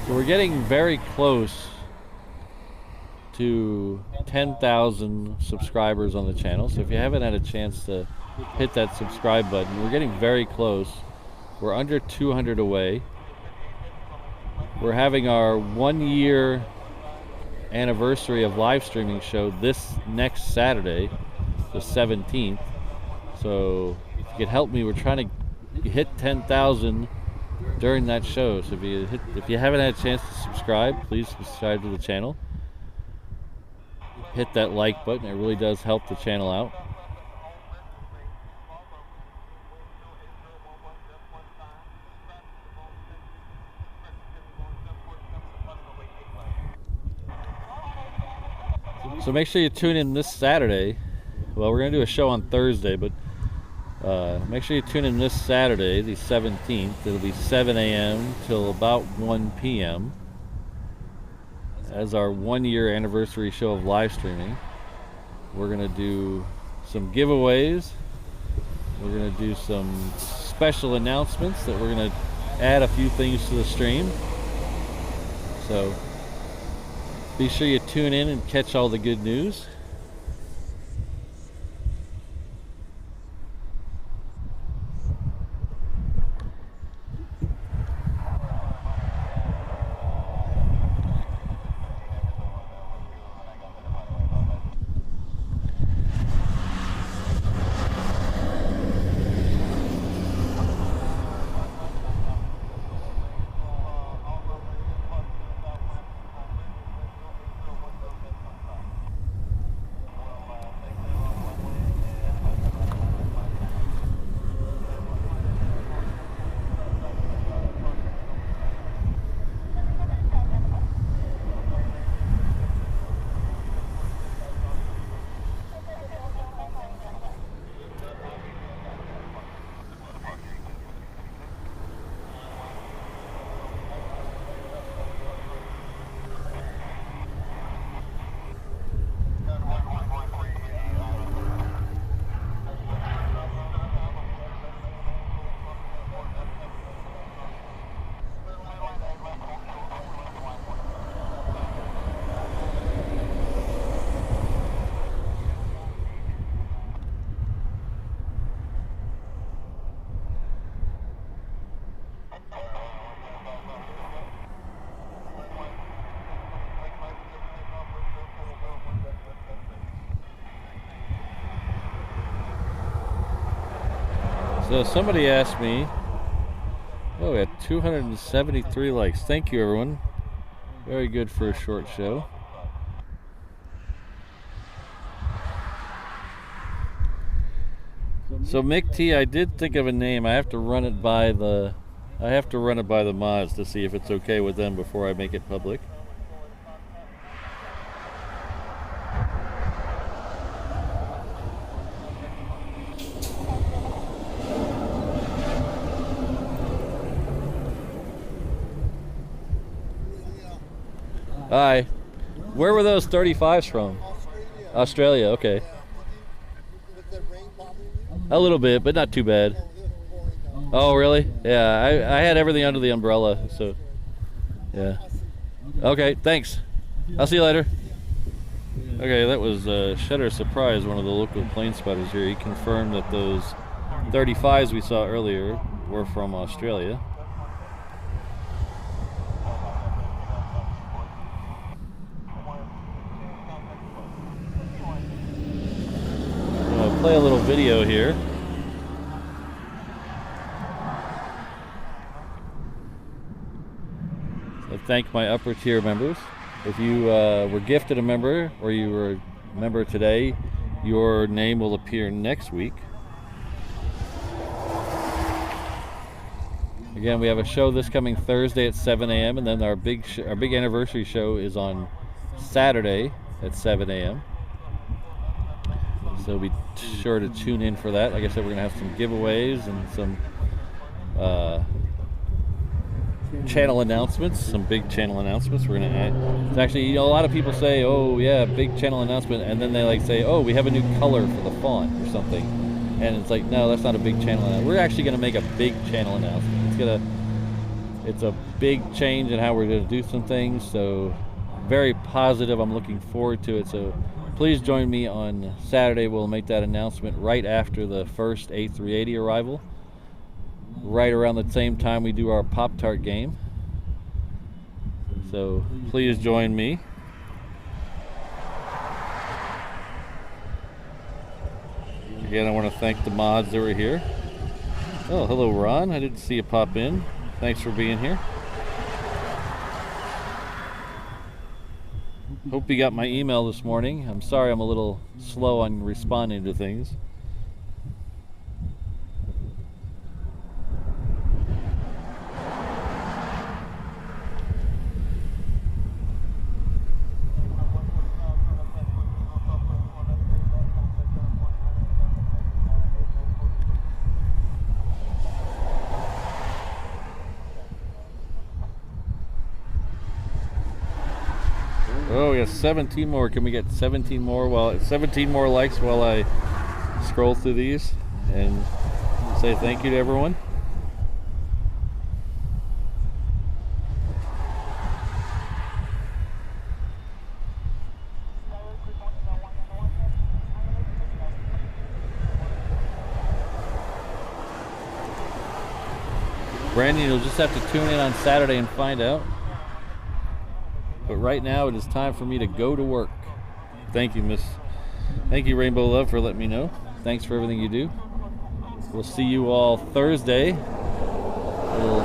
So we're getting very close to 10,000 subscribers on the channel. So if you haven't had a chance to hit that subscribe button, we're getting very close. We're under 200 away. We're having our 1-year anniversary of live streaming show this next Saturday, the 17th. So if you could help me, we're trying to hit 10,000 during that show. So if you haven't had a chance to subscribe, please subscribe to the channel. Hit that like button. It really does help the channel out. So make sure you tune in this Saturday. Well, we're going to do a show on Thursday, but make sure you tune in this Saturday, the 17th. It'll be 7 a.m. till about 1 p.m. as our 1-year anniversary show of live streaming. We're going to do some giveaways. We're going to do some special announcements that we're going to add a few things to the stream. So be sure you tune in and catch all the good news. So somebody asked me, oh, we had 273 likes. Thank you, everyone. Very good for a short show. So Mick T, I did think of a name. I have to run it by the mods to see if it's okay with them before I make it public. Hi. Where were those 35s from? Australia, okay. A little bit, but not too bad. Oh, really? Yeah, I had everything under the umbrella, so yeah. Okay, thanks. I'll see you later. Okay, that was Shutter Surprise, one of the local plane spotters here. He confirmed that those 35s we saw earlier were from Australia. Play a little video here. So thank my upper tier members. If you were gifted a member or you were a member today, your name will appear next week. Again, we have a show this coming Thursday at 7 a.m. and then our big anniversary show is on Saturday at 7 a.m. So be sure to tune in for that. Like I said, we're going to have some giveaways and some channel announcements, some big channel announcements. We're going to add. It's actually, a lot of people say, oh yeah, big channel announcement, and then they like say, oh, we have a new color for the font or something. And it's like, no, that's not a big channel announcement. We're actually going to make a big channel announcement. It's a big change in how we're going to do some things. So very positive. I'm looking forward to it. So please join me on Saturday. We'll make that announcement right after the first A380 arrival. Right around the same time we do our Pop-Tart game. So please join me. Again, I want to thank the mods that were here. Oh, hello, Ron. I didn't see you pop in. Thanks for being here. Hope you got my email this morning. I'm sorry I'm a little slow on responding to things. Oh, we have 17 more. Can we get 17 more 17 more likes while I scroll through these and say thank you to everyone? Brandon, you'll just have to tune in on Saturday and find out. But right now it is time for me to go to work. Thank you, Thank you, Rainbow Love, for letting me know. Thanks for everything you do. We'll see you all Thursday. Little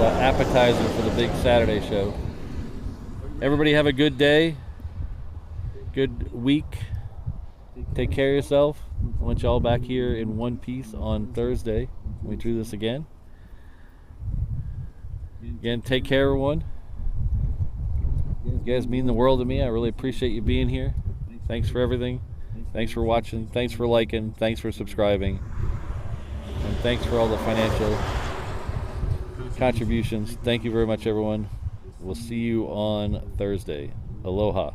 appetizer for the big Saturday show. Everybody have a good day. Good week. Take care of yourself. I want you all back here in one piece on Thursday when we do this again. Again, take care, everyone. You guys mean the world to me. I really appreciate you being here. Thanks for everything. Thanks for watching. Thanks for liking. Thanks for subscribing. And thanks for all the financial contributions. Thank you very much, everyone. We'll see you on Thursday. Aloha.